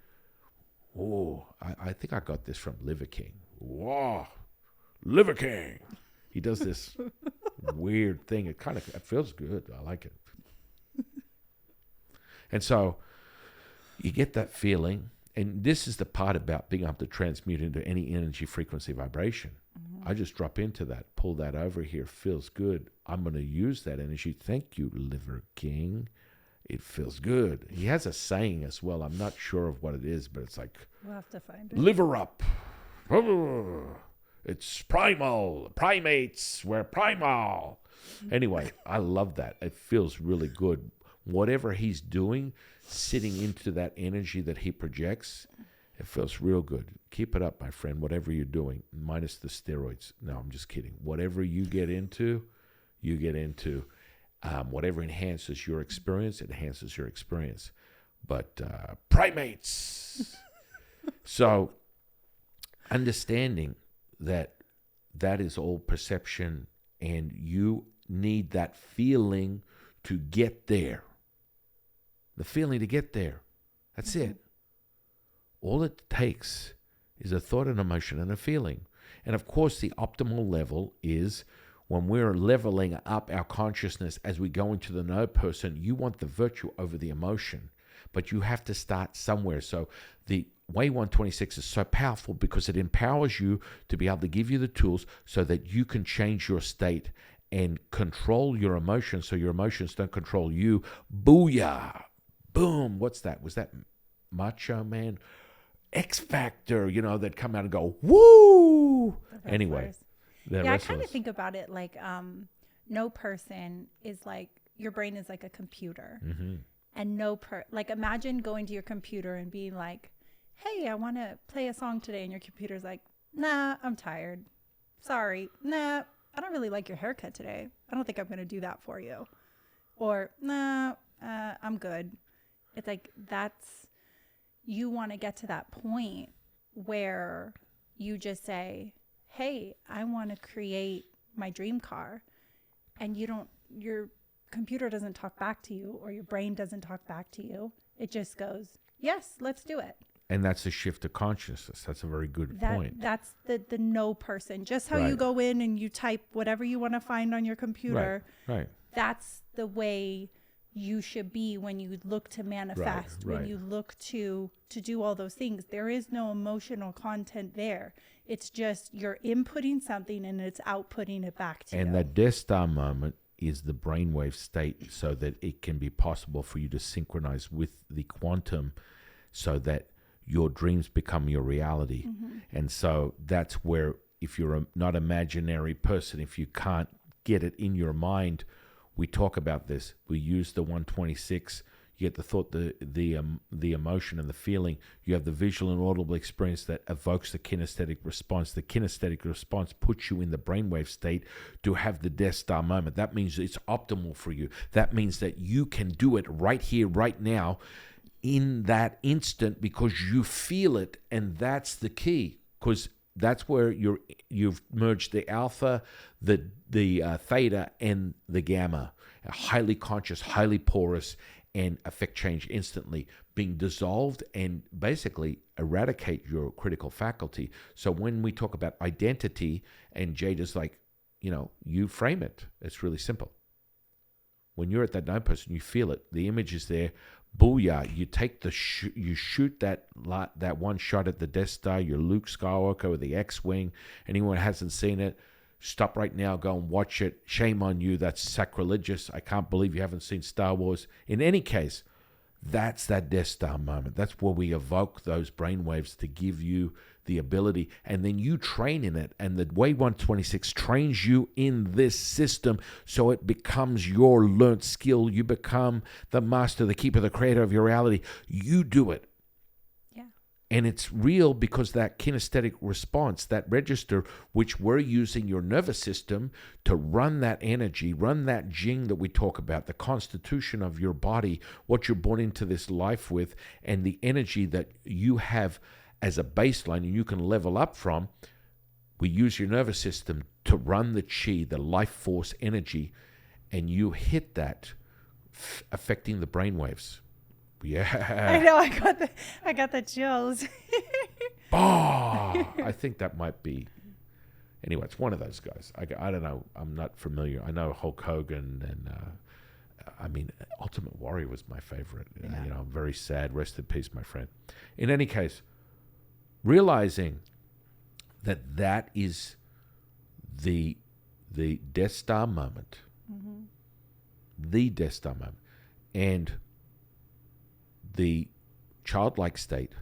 Oh, I think I got this from Liver King. Whoa, Liver King. He does this weird thing. It feels good. I like it. And so you get that feeling. And this is the part about being able to transmute into any energy, frequency, vibration. Mm-hmm. I just drop into that, pull that over here, feels good. I'm going to use that energy. Thank you, Liver King. It feels good. He has a saying as well. I'm not sure of what it is, but it's like, we'll have to find it. Liver up. It's primal. Primates, we're primal. Anyway, I love that. It feels really good. Whatever he's doing, sitting into that energy that he projects, it feels real good. Keep it up, my friend, whatever you're doing, minus the steroids. No, I'm just kidding. Whatever you get into, you get into. Whatever enhances your experience, it enhances your experience. But primates. So understanding that is all perception, and you need that feeling to get there. The feeling to get there. That's it. All it takes is a thought, an emotion, and a feeling. And of course, the optimal level is when we're leveling up our consciousness as we go into the no person. You want the virtue over the emotion, but you have to start somewhere. So the Way 126 is so powerful because it empowers you to be able to give you the tools so that you can change your state and control your emotions so your emotions don't control you. Booyah! Boom! What's that? Was that Macho Man? X Factor, that come out and go, woo! Anyway. I kind of think about it like no person is like, your brain is like a computer. Mm-hmm. And imagine going to your computer and being like, hey, I want to play a song today. And your computer's like, nah, I'm tired. Sorry. Nah, I don't really like your haircut today. I don't think I'm going to do that for you. Or, nah, I'm good. It's like you want to get to that point where you just say, hey, I want to create my dream car. And your computer doesn't talk back to you, or your brain doesn't talk back to you. It just goes, yes, let's do it. And that's a shift of consciousness. That's a very good point. That's the no person. Just how you go in and you type whatever you want to find on your computer. Right. That's the way you should be when you look to manifest, when you look to do all those things. There is no emotional content there. It's just you're inputting something and it's outputting it back to you. And that Death Star moment is the brainwave state so that it can be possible for you to synchronize with the quantum so that your dreams become your reality. And so that's where, if you're not an imaginary person, if you can't get it in your mind, we talk about this. We use the 126. You get the thought, the emotion and the feeling. You have the visual and audible experience that evokes the kinesthetic response. The kinesthetic response puts you in the brainwave state to have the Death Star moment. That means it's optimal for you. That means that you can do it right here, right now, in that instant, because you feel it. And that's the key, because that's where you've merged the alpha, the theta, and the gamma, highly conscious, highly porous, and affect change instantly, being dissolved and basically eradicate your critical faculty. So when we talk about identity, and Jade is like, you frame it. It's really simple. When you're at that known person, you feel it. The image is there. Booyah! You take you shoot that one shot at the Death Star. You're Luke Skywalker with the X-wing. Anyone who hasn't seen it, stop right now. Go and watch it. Shame on you. That's sacrilegious. I can't believe you haven't seen Star Wars. In any case, that's that Death Star moment. That's where we evoke those brainwaves to give you the ability, and then you train in it. And the way 126 trains you in this system, so it becomes your learned skill. You become the master, the keeper, the creator of your reality. You do it. Yeah. And it's real because that kinesthetic response, that register, which we're using your nervous system to run that energy, run that jing that we talk about, the constitution of your body, what you're born into this life with, and the energy that you have as a baseline and you can level up from. We use your nervous system to run the chi, the life force energy, and you hit that, affecting the brainwaves. Yeah. I know. I got the chills. I think that might be. Anyway, it's one of those guys. I don't know. I'm not familiar. I know Hulk Hogan and Ultimate Warrior was my favorite. Yeah. I'm very sad. Rest in peace, my friend. In any case, realizing that is the Death Star moment, the Death Star moment, and the childlike state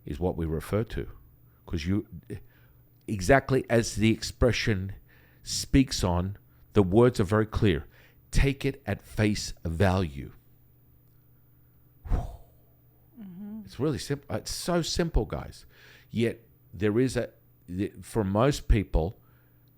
is what we refer to, because you, exactly as the expression speaks on, the words are very clear. Take it at face value. It's really simple. It's so simple, guys. Yet there is for most people,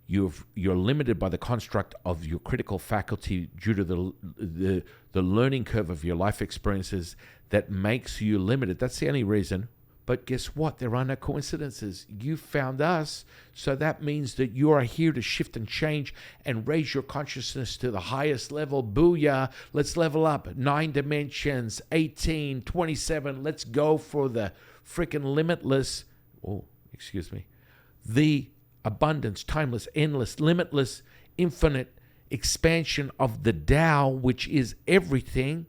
you're limited by the construct of your critical faculty due to the learning curve of your life experiences that makes you limited. That's the only reason. But guess what? There are no coincidences. You found us, so that means that you are here to shift and change and raise your consciousness to the highest level. Booyah! Let's level up. 9 dimensions, 18, 27. Let's go for the freaking limitless. Oh, excuse me. The abundance, timeless, endless, limitless, infinite expansion of the Tao, which is everything,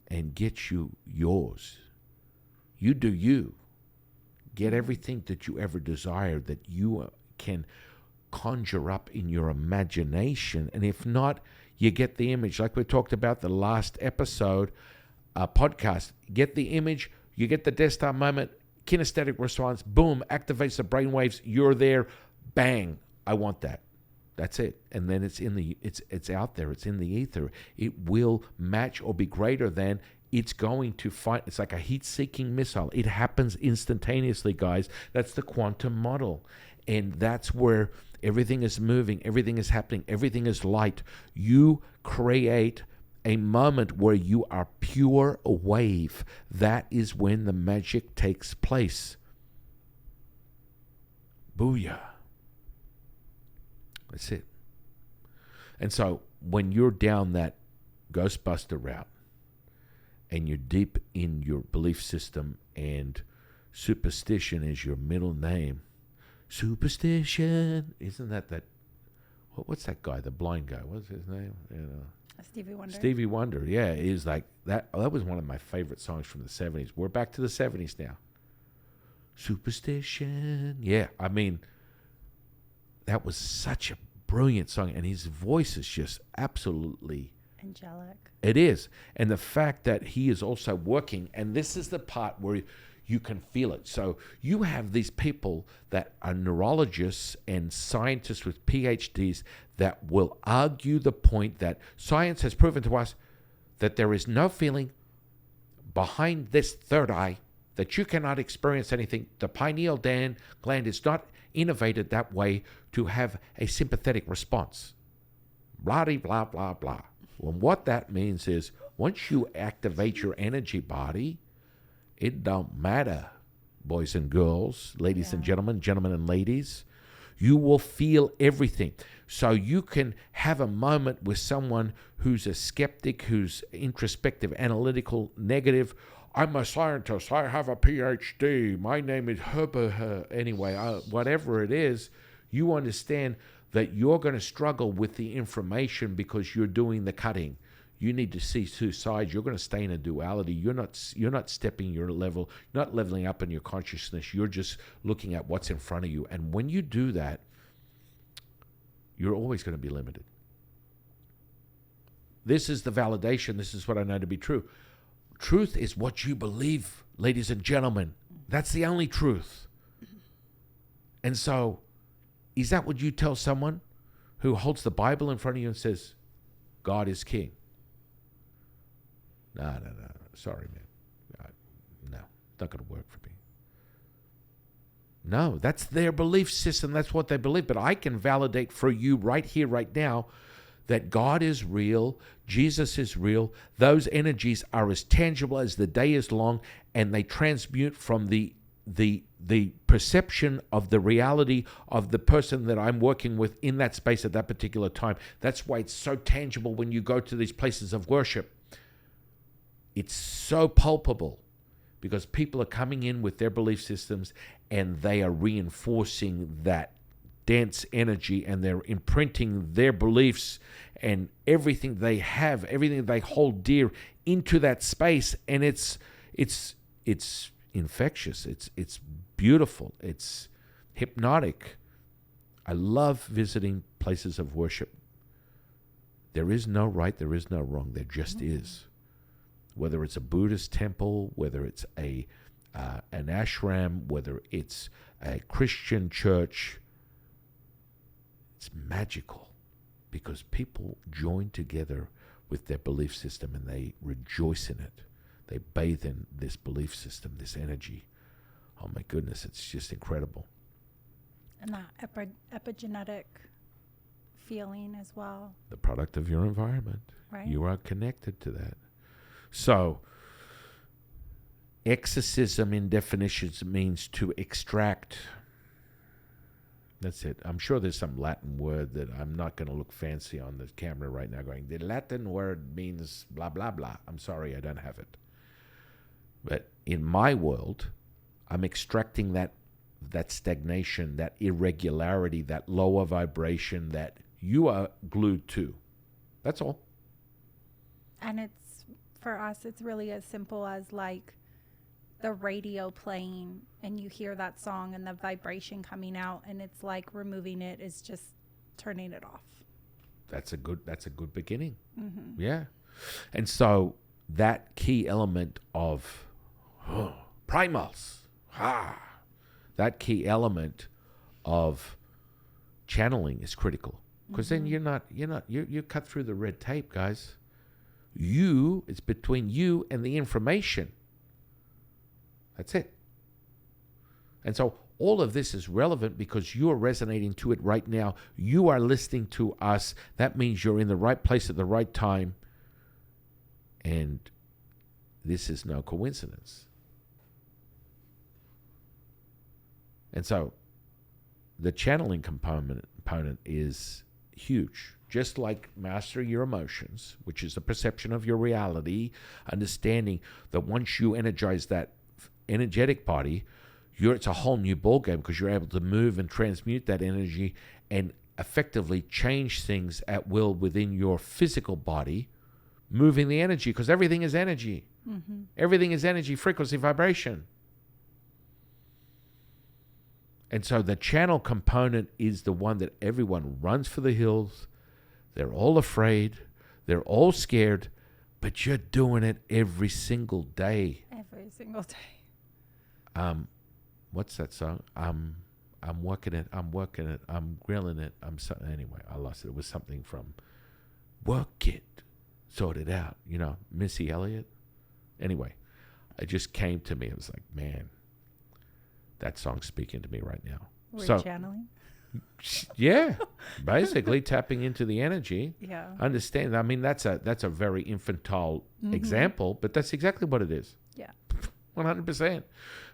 and get you yours. You do you. Get everything that you ever desired that you can conjure up in your imagination. And if not, you get the image. Like we talked about the last episode, podcast. Get the image. You get the Death Star moment. Kinesthetic response. Boom. Activates the brainwaves. You're there. Bang. I want that. That's it. And then it's out there. It's in the ether. It will match or be greater than. It's going to find. It's like a heat-seeking missile. It happens instantaneously, guys. That's the quantum model. And that's where everything is moving. Everything is happening. Everything is light. You create a moment where you are pure wave. That is when the magic takes place. Booyah. That's it. And so when you're down that Ghostbuster route, and you're deep in your belief system, and superstition is your middle name. Superstition. Isn't that what's that guy, the blind guy? What's his name? Stevie Wonder. Stevie Wonder, yeah, is like that. That was one of my favorite songs from the 70s. We're back to the 70s now. Superstition. Yeah, I mean, that was such a brilliant song, and his voice is just absolutely angelic. It is. And the fact that he is also working, and this is the part where you can feel it. So you have these people that are neurologists and scientists with PhDs that will argue the point that science has proven to us that there is no feeling behind this third eye, that you cannot experience anything. The pineal gland is not innovated that way to have a sympathetic response. Blah, blah, blah, blah. Well, what that means is once you activate your energy body, it don't matter, boys and girls, ladies and gentlemen and ladies. You will feel everything. So you can have a moment with someone who's a skeptic, who's introspective, analytical, negative. I'm a scientist. I have a PhD. My name is Herbert. Anyway, whatever it is, you understand that you're going to struggle with the information because you're doing the cutting. You need to see two sides. You're going to stay in a duality. You're not stepping your level, not leveling up in your consciousness. You're just looking at what's in front of you. And when you do that, you're always going to be limited. This is the validation. This is what I know to be true. Truth is what you believe, ladies and gentlemen. That's the only truth. And so, is that what you tell someone who holds the Bible in front of you and says, God is king? No. Sorry, man. No, not going to work for me. No, that's their belief system. That's what they believe. But I can validate for you right here, right now, that God is real, Jesus is real. Those energies are as tangible as the day is long, and they transmute from the perception of the reality of the person that I'm working with in that space at that particular time. That's why it's so tangible when you go to these places of worship. It's so palpable because people are coming in with their belief systems and they are reinforcing that dense energy, and they're imprinting their beliefs and everything they have, everything they hold dear into that space. And it's infectious. It's beautiful. It's hypnotic. I love visiting places of worship. There is no right, there is no wrong. There just is. Whether it's a Buddhist temple, whether it's an ashram, whether it's a Christian church, it's magical because people join together with their belief system and they rejoice in it. They bathe in this belief system, this energy. Oh my goodness, it's just incredible. And that epigenetic feeling as well. The product of your environment. Right. You are connected to that. So, exorcism in definitions means to extract. That's it. I'm sure there's some Latin word that I'm not going to look fancy on the camera right now going, the Latin word means blah, blah, blah. I'm sorry, I don't have it. But in my world, I'm extracting that stagnation, that irregularity, that lower vibration that you are glued to. That's all. And for us, it's really as simple as like the radio playing and you hear that song and the vibration coming out, and it's like removing it is just turning it off. That's a good beginning. Mm-hmm. Yeah. And so that key element of primals, that key element of channeling is critical, because then you cut through the red tape, guys. It's between you and the information. That's it. And so all of this is relevant because you are resonating to it right now. You are listening to us. That means you're in the right place at the right time. And this is no coincidence. And so the channeling component is huge. just like mastering your emotions, which is the perception of your reality, understanding that once you energize that energetic body, it's a whole new ballgame because you're able to move and transmute that energy and effectively change things at will within your physical body, moving the energy, because everything is energy. Mm-hmm. Everything is energy, frequency, vibration. And so the channel component is the one that everyone runs for the hills. They're all afraid. They're all scared. But you're doing it every single day. Every single day. What's that song? I'm working it. I'm working it. I'm grilling it. Anyway, I lost it. It was something from Work It, Sort It Out. You know, Missy Elliott. Anyway, it just came to me. It was like, man, that song's speaking to me right now. We're channeling. Yeah, basically tapping into the energy. Yeah. Understand? I mean, that's a very infantile example, but that's exactly what it is. Yeah. 100%.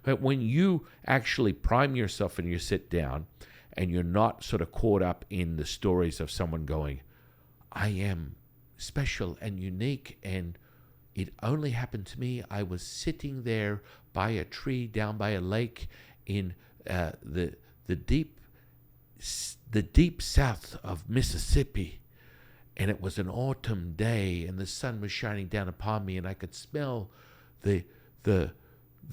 But when you actually prime yourself and you sit down and you're not sort of caught up in the stories of someone going, I am special and unique and it only happened to me. I was sitting there by a tree down by a lake in the deep south of Mississippi, and it was an autumn day and the sun was shining down upon me and I could smell the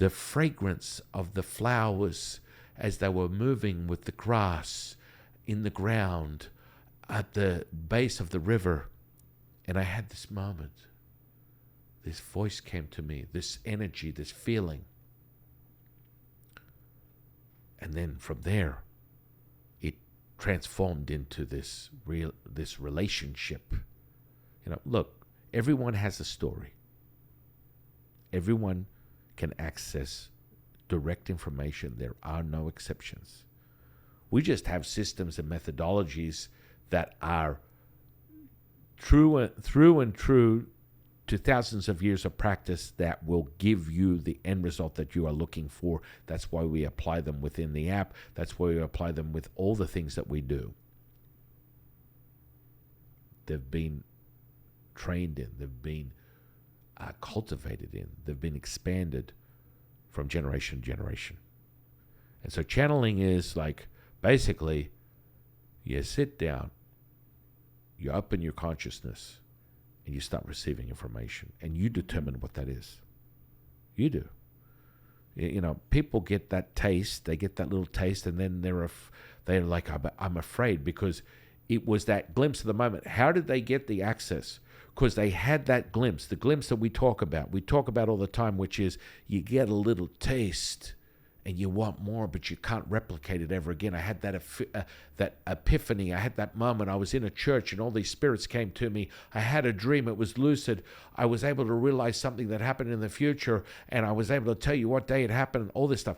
fragrance of the flowers as they were moving with the grass in the ground at the base of the river. And I had this moment. This voice came to me, this energy, this feeling. And then from there, it transformed into this relationship. You know, look, everyone has a story. Everyone can access direct information. There are no exceptions. We just have systems and methodologies that are true and true to thousands of years of practice that will give you the end result that you are looking for. That's why we apply them within the app. That's why we apply them with all the things that we do. They've been trained in. They've been cultivated in. They've been expanded from generation to generation. And so channeling is like, basically, you sit down, you open your consciousness, and you start receiving information, and you determine what that is. You do. You know, people get that taste, they get that little taste, and then they're like, I'm afraid, because it was that glimpse of the moment. How did they get the access? Because they had that glimpse, the glimpse that we talk about all the time, which is you get a little taste and you want more, but you can't replicate it ever again. I had that epiphany. I had that moment. I was in a church and all these spirits came to me. I had a dream. It was lucid. I was able to realize something that happened in the future, and I was able to tell you what day it happened and all this stuff.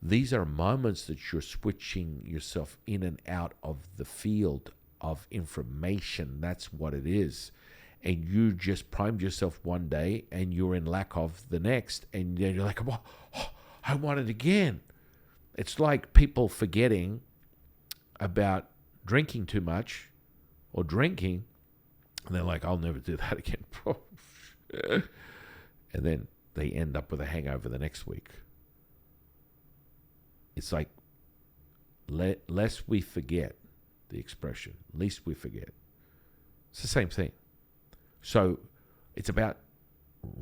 These are moments that you're switching yourself in and out of the field of information. That's what it is. And you just primed yourself one day and you're in lack of the next. And then you're like, oh, I want it again. It's like people forgetting about drinking too much or drinking. And they're like, I'll never do that again. And then they end up with a hangover the next week. It's like, lest we forget the expression, least we forget. It's the same thing. So it's about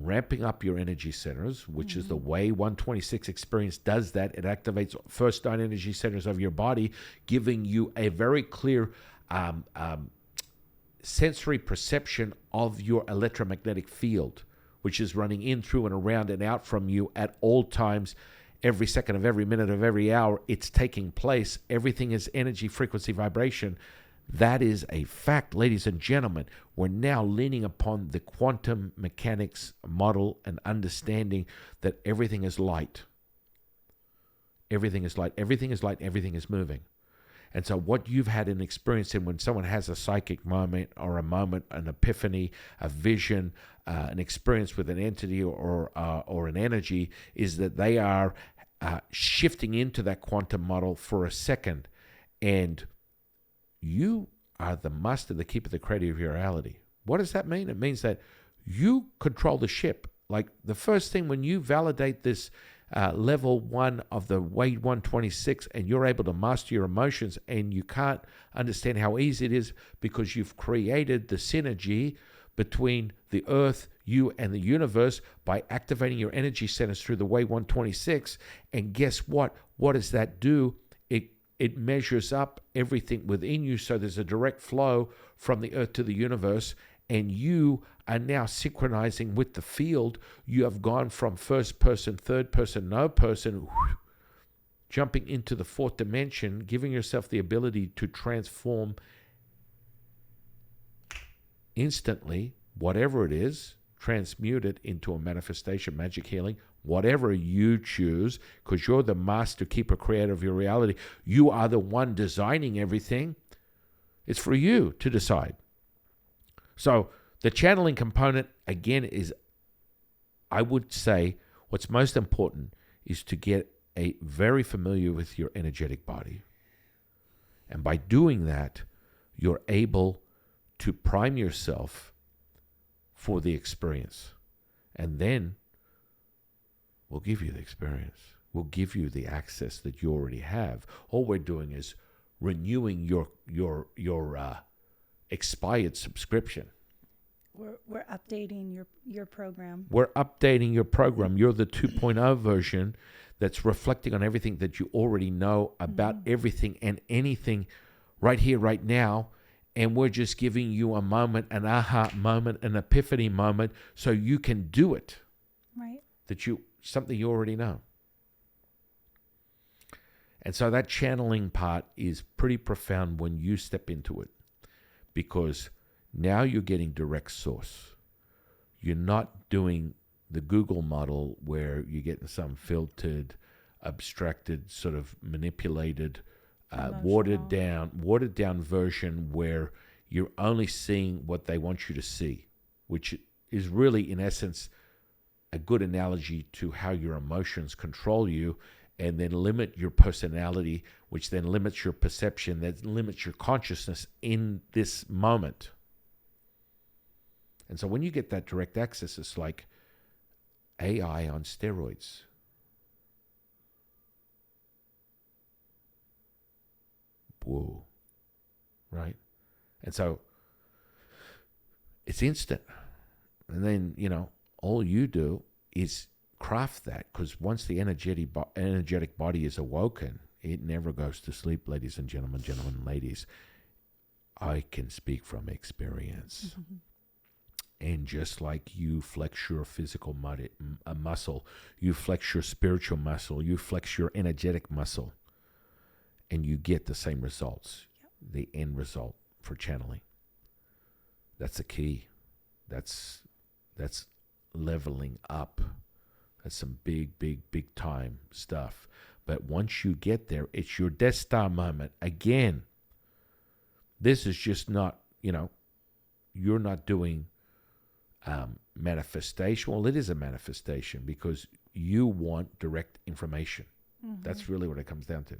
ramping up your energy centers, which is the way 126 experience does that. It activates first 9 energy centers of your body, giving you a very clear sensory perception of your electromagnetic field, which is running in, through, and around and out from you at all times, every second of every minute of every hour. It's taking place. Everything is energy, frequency, vibration. That is a fact, ladies and gentlemen. We're now leaning upon the quantum mechanics model and understanding that everything is light. Everything is light. Everything is light. Everything is moving. And so what you've had an experience in when someone has a psychic moment or a moment, an epiphany, a vision, an experience with an entity or an energy, is that they are shifting into that quantum model for a second. And you are the master, the keeper, the creator of your reality. What does that mean? It means that you control the ship. Like the first thing when you validate this level 1 of the Way 126 and you're able to master your emotions, and you can't understand how easy it is because you've created the synergy between the earth, you, and the universe by activating your energy centers through the Way 126. And guess what? What does that do? It measures up everything within you, so there's a direct flow from the earth to the universe, and you are now synchronizing with the field. You have gone from first person, third person, no person, jumping into the fourth dimension, giving yourself the ability to transform instantly, whatever it is, transmute it into a manifestation, magic, healing, whatever you choose, because you're the master, keeper, creator of your reality. You are the one designing everything. It's for you to decide. So the channeling component, again, is, I would say, what's most important is to get very familiar with your energetic body. And by doing that, you're able to prime yourself for the experience. And then we'll give you the experience. We'll give you the access that you already have. All we're doing is renewing your expired subscription. We're updating your program. We're updating your program. You're the 2.0 version that's reflecting on everything that you already know about everything and anything right here, right now. And we're just giving you a moment, an aha moment, an epiphany moment, so you can do it. Right. Something you already know. And so that channeling part is pretty profound when you step into it, because now you're getting direct source. You're not doing the Google model where you're getting some filtered, abstracted, sort of manipulated, watered down version where you're only seeing what they want you to see, which is really, in essence, a good analogy to how your emotions control you and then limit your personality, which then limits your perception, that limits your consciousness in this moment. And so when you get that direct access, it's like AI on steroids. Whoa. Right? And so it's instant. And then, all you do is craft that, because once the energetic body is awoken, it never goes to sleep, ladies and gentlemen, ladies. I can speak from experience. Mm-hmm. And just like you flex your physical muscle, you flex your spiritual muscle, you flex your energetic muscle, and you get the same results, the end result for channeling. That's the key. That's leveling up. That's some big time stuff. But once you get there, it's your Death Star moment. Again, this is just not, you're not doing manifestation. Well, it is a manifestation because you want direct information. Mm-hmm. That's really what it comes down to.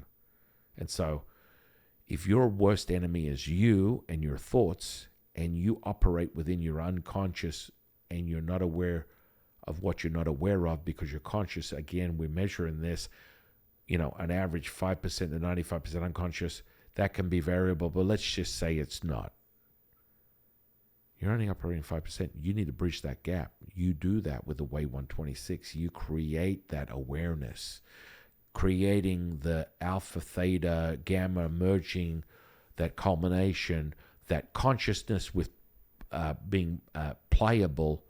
And so if your worst enemy is you and your thoughts, and you operate within your unconscious and you're not aware of what you're not aware of because you're conscious, again, we're measuring this, an average 5% to 95% unconscious, that can be variable, but let's just say it's not. You're only operating 5%. You need to bridge that gap. You do that with the Way 126. You create that awareness, creating the alpha, theta, gamma merging, that culmination, that consciousness with being pliable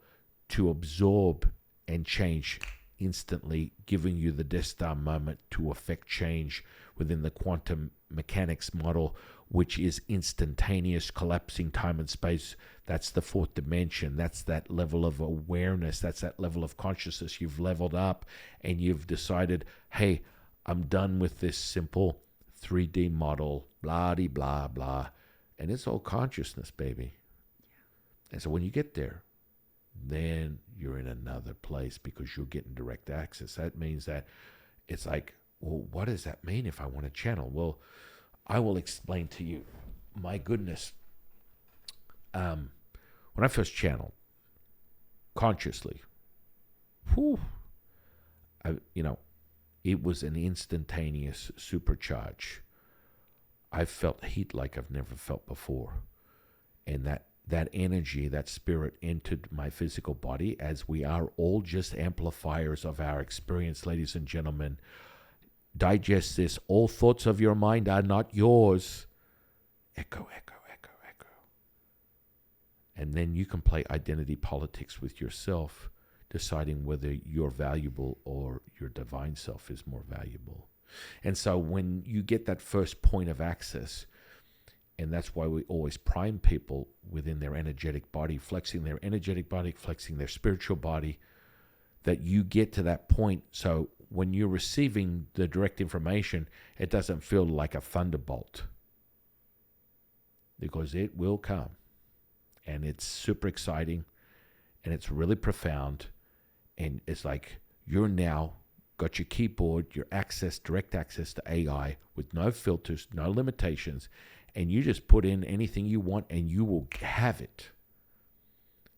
to absorb and change instantly, giving you the Death Star moment to affect change within the quantum mechanics model, which is instantaneous, collapsing time and space. That's the fourth dimension. That's that level of awareness. That's that level of consciousness. You've leveled up and you've decided, hey, I'm done with this simple 3D model, blah-de-blah, blah. And it's all consciousness, baby. Yeah. And so when you get there, then you're in another place because you're getting direct access. That means that it's like, well, what does that mean if I want to channel? Well, I will explain to you. my goodness. When I first channeled consciously, whew, it was an instantaneous supercharge. I felt heat like I've never felt before. And that energy, that spirit entered my physical body, as we are all just amplifiers of our experience, ladies and gentlemen. Digest this. All thoughts of your mind are not yours. Echo, echo, echo, echo. And then you can play identity politics with yourself, deciding whether you're valuable or your divine self is more valuable. And so when you get that first point of access, and that's why we always prime people within their energetic body, flexing their energetic body, flexing their spiritual body, that you get to that point. So when you're receiving the direct information, it doesn't feel like a thunderbolt, because it will come. And it's super exciting, and it's really profound. And it's like you're now got your keyboard, your access, direct access to AI with no filters, no limitations, and you just put in anything you want and you will have it.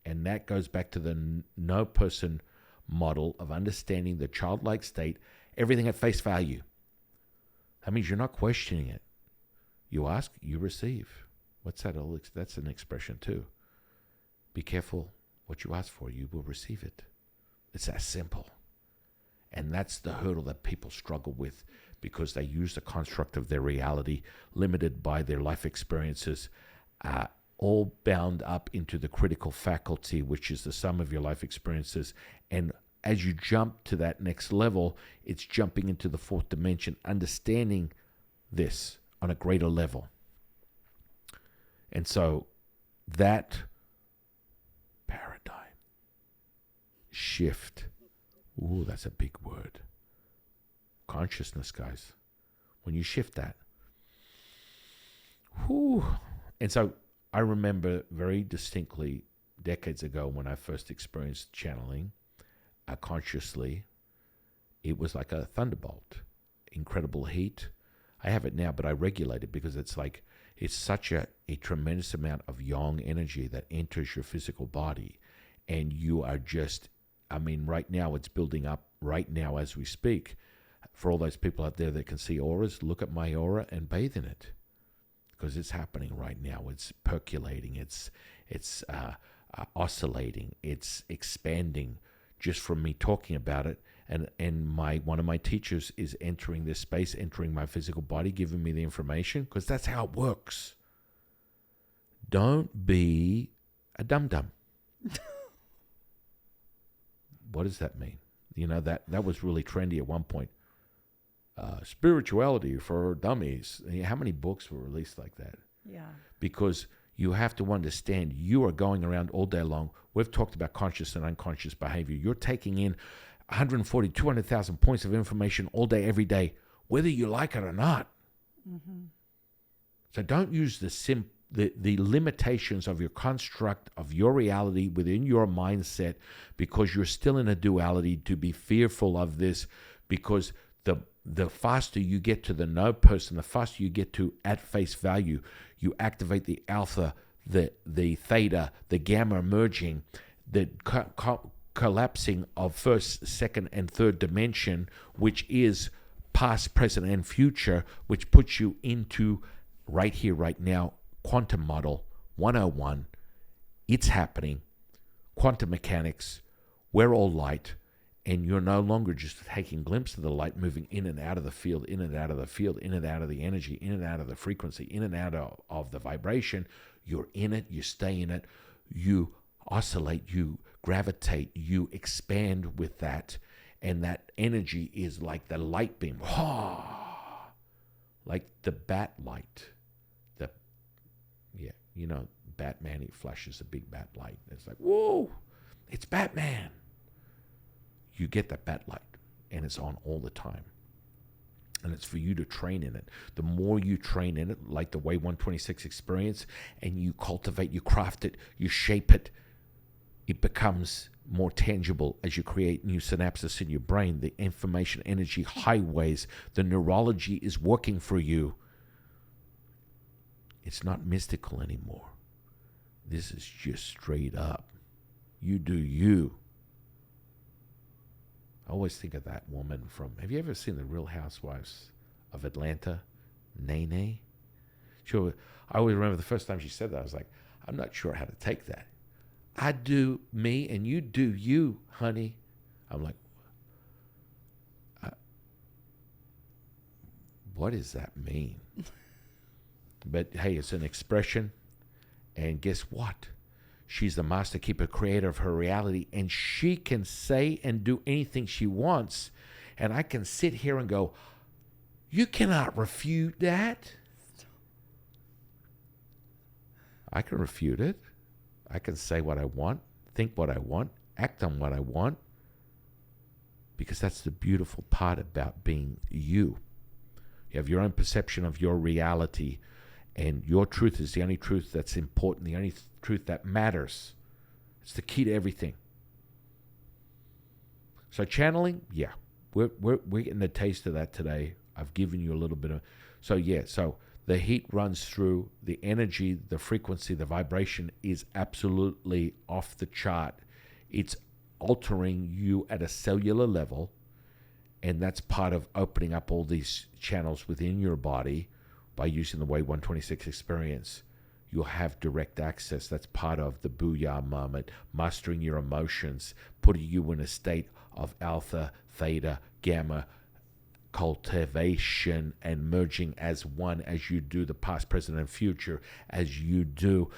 And that goes back to the no person model of understanding the childlike state, everything at face value. That means you're not questioning it. You ask, you receive. What's that? That's an expression too. Be careful what you ask for, you will receive it. It's that simple. And that's the hurdle that people struggle with, because they use the construct of their reality, limited by their life experiences, all bound up into the critical faculty, which is the sum of your life experiences. And as you jump to that next level, it's jumping into the fourth dimension, understanding this on a greater level. And so that paradigm shift, ooh, that's a big word. Consciousness, guys. When you shift that, whew. And so I remember very distinctly decades ago when I first experienced channeling consciously, it was like a thunderbolt, incredible heat. I have it now, but I regulate it because it's such a tremendous amount of yang energy that enters your physical body. And you are just, right now it's building up right now as we speak. For all those people out there that can see auras, look at my aura and bathe in it, because it's happening right now. It's percolating. It's oscillating. It's expanding just from me talking about it. And one of my teachers is entering this space, entering my physical body, giving me the information, because that's how it works. Don't be a dum-dum. What does that mean? That was really trendy at one point. Spirituality for dummies. How many books were released like that? Yeah. Because you have to understand, you are going around all day long. We've talked about conscious and unconscious behavior. You're taking in 140, 200,000 points of information all day, every day, whether you like it or not. Mm-hmm. So don't use the limitations of your construct of your reality within your mindset, because you're still in a duality, to be fearful of this, because the faster you get to the no person, the faster you get to at face value, you activate the alpha, the theta, the gamma merging, the collapsing of first, second, and third dimension, which is past, present, and future, which puts you into right here, right now, quantum model 101. It's happening. Quantum mechanics. We're all light. And you're no longer just taking glimpses of the light, moving in and out of the field, in and out of the field, in and out of the energy, in and out of the frequency, in and out of the vibration. You're in it. You stay in it. You oscillate. You gravitate. You expand with that. And that energy is like the light beam. Like the bat light. Batman, he flashes a big bat light. It's like, whoa, it's Batman. You get that bat light, and it's on all the time. And it's for you to train in it. The more you train in it, like the Way 126 experience, and you cultivate, you craft it, you shape it, it becomes more tangible as you create new synapses in your brain. The information energy highways, the neurology is working for you. It's not mystical anymore. This is just straight up. You do you. I always think of that woman from, have you ever seen The Real Housewives of Atlanta? Nene? Sure. I always remember the first time she said that, I was like, I'm not sure how to take that. I do me and you do you, honey. I'm like, what does that mean? But hey, it's an expression. And guess what? She's the master keeper, creator of her reality, and she can say and do anything she wants. And I can sit here and go, you cannot refute that. I can refute it. I can say what I want, think what I want, act on what I want, because that's the beautiful part about being you. You have your own perception of your reality, and your truth is the only truth that's important, the only truth that matters. It's the key to everything. So channeling, yeah, we're getting a taste of that today. I've given you a little bit of, so the heat runs through, the energy, the frequency, the vibration is absolutely off the chart. It's altering you at a cellular level, and that's part of opening up all these channels within your body by using the Way 126 experience. You'll have direct access. That's part of the booyah moment, mastering your emotions, putting you in a state of alpha, theta, gamma, cultivation, and merging as one as you do the past, present, and future, as you do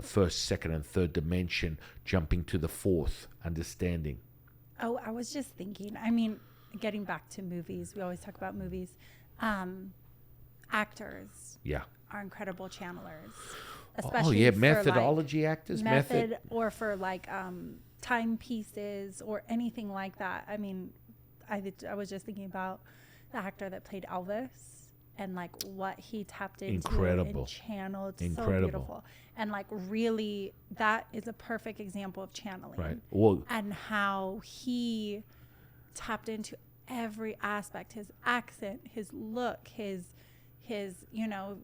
first, second, and third dimension, jumping to the fourth, understanding. Oh, I was just thinking, I mean, getting back to movies, we always talk about movies. Actors are incredible channelers. Especially methodology actors? Or for like timepieces or anything like that. I mean, I was just thinking about the actor that played Elvis and like what he tapped into and channeled. So beautiful. And like really, that is a perfect example of channeling. Right. Well, and how he tapped into every aspect, his accent, his look, his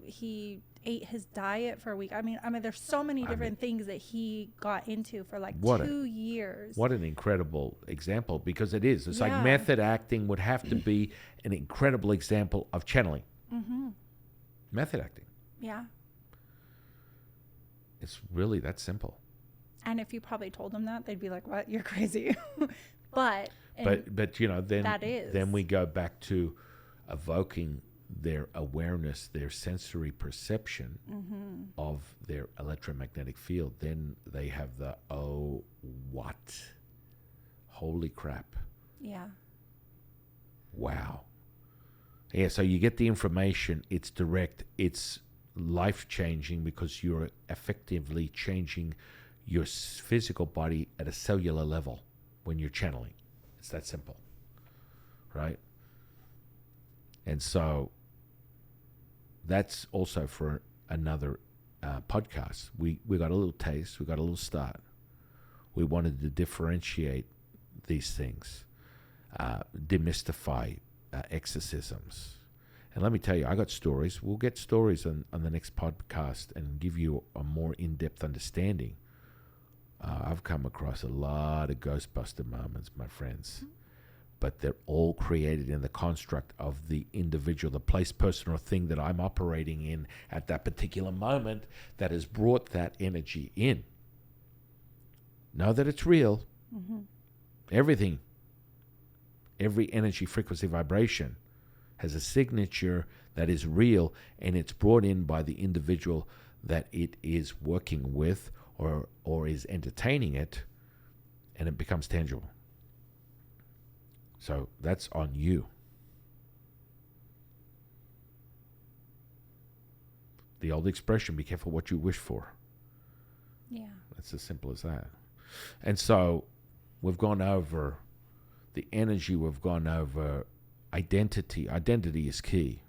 he ate his diet for a week. I mean, there's so many different things that he got into for like 2 years. What an incredible example, because it is. It's like method acting would have to be an incredible example of channeling. Mm-hmm. Method acting. Yeah. It's really that simple. And if you probably told them that, they'd be like, what? You're crazy. But then we go back to evoking their awareness, their sensory perception of their electromagnetic field. Then they have the, oh, what? Holy crap. Yeah. Wow. Yeah, so you get the information, it's direct, it's life-changing, because you're effectively changing your physical body at a cellular level when you're channeling. It's that simple, right? And so that's also for another podcast. We got a little taste. We got a little start. We wanted to differentiate these things, demystify exorcisms. And let me tell you, I got stories. We'll get stories on the next podcast and give you a more in-depth understanding. I've come across a lot of Ghostbuster moments, my friends. But they're all created in the construct of the individual, the place, person, or thing that I'm operating in at that particular moment that has brought that energy in. Know that it's real. Mm-hmm. Everything, every energy, frequency, vibration has a signature that is real, and it's brought in by the individual that it is working with or is entertaining it, and it becomes tangible. So that's on you. The old expression, be careful what you wish for. Yeah. It's as simple as that. And so we've gone over the energy, we've gone over identity. Identity is key.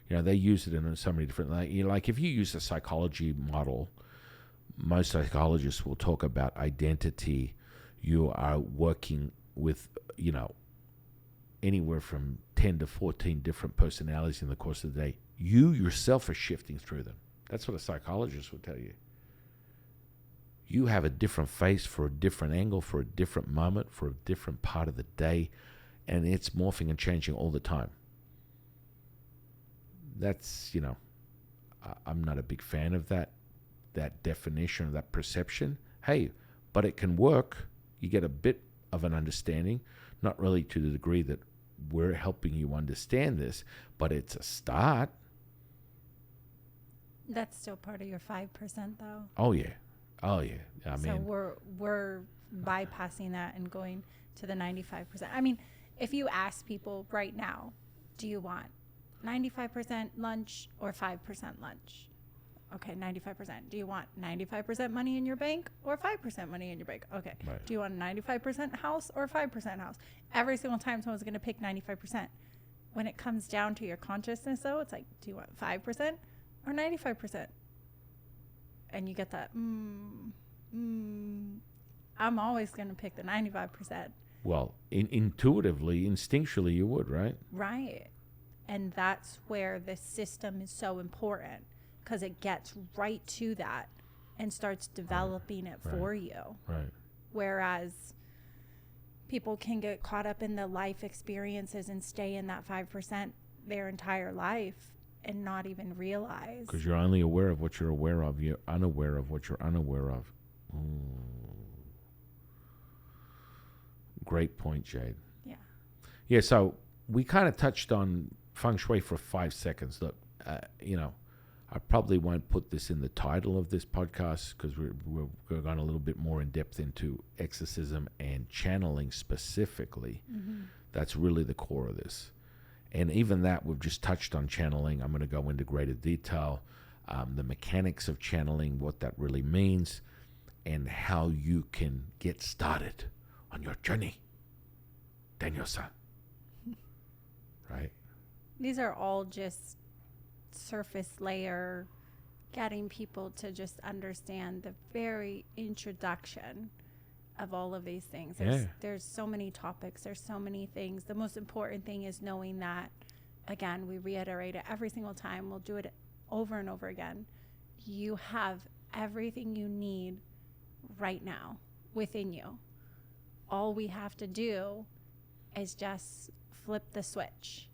They use it in so many different, like if you use a psychology model, most psychologists will talk about identity. You are working with, anywhere from 10 to 14 different personalities in the course of the day. You yourself are shifting through them. That's what a psychologist would tell you. You have a different face for a different angle, for a different moment, for a different part of the day, and it's morphing and changing all the time. That's, I'm not a big fan of that definition, of that perception. Hey, but it can work. You get a bit of an understanding, not really to the degree that we're helping you understand this, but it's a start. That's still part of your 5%, though. Oh yeah. So we're bypassing that and going to the 95%. I mean, if you ask people right now, do you want 95% lunch or 5% lunch? Okay, 95%. Do you want 95% money in your bank or 5% money in your bank? Okay. Right. Do you want a 95% house or 5% house? Every single time someone's going to pick 95%. When it comes down to your consciousness, though, it's like, do you want 5% or 95%? And you get that, I'm always going to pick the 95%. Well, intuitively, instinctually, you would, right? Right. And that's where the system is so important, because it gets right to that and starts developing it for you. Right. Whereas people can get caught up in the life experiences and stay in that 5% their entire life and not even realize. Because you're only aware of what you're aware of. You're unaware of what you're unaware of. Great point, Jade. Yeah. Yeah, so we kind of touched on feng shui for 5 seconds. Look, I probably won't put this in the title of this podcast because we're going a little bit more in depth into exorcism and channeling specifically. Mm-hmm. That's really the core of this. And even that, we've just touched on channeling. I'm going to go into greater detail, the mechanics of channeling, what that really means, and how you can get started on your journey. Daniel-san. Right? These are all just surface layer, getting people to just understand the very introduction of all of these things. There's so many topics. There's so many things. The most important thing is knowing that, again, we reiterate it every single time. We'll do it over and over again. You have everything you need right now within you. All we have to do is just flip the switch.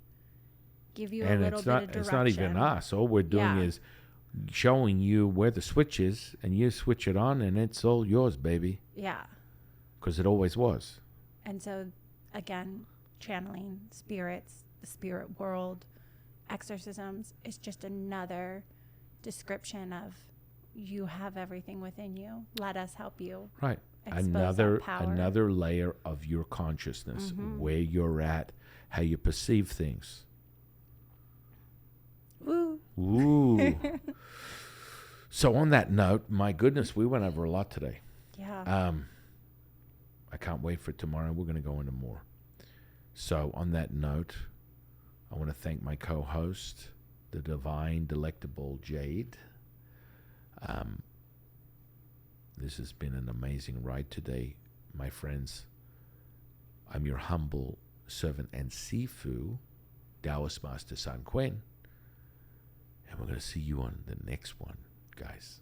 Give you a little bit of direction. It's not even us. All we're doing is showing you where the switch is, and you switch it on, and it's all yours, baby. Yeah. Because it always was. And so, again, channeling spirits, the spirit world, exorcisms is just another description of you have everything within you. Let us help you. Right. Another layer of your consciousness, where you're at, how you perceive things. Ooh. So on that note, my goodness, we went over a lot today. Yeah. I can't wait for tomorrow. We're going to go into more. So on that note, I want to thank my co-host, the divine, delectable Jade. This has been an amazing ride today, my friends. I'm your humble servant and Sifu, Taoist Master San Quen. And we're going to see you on the next one, guys.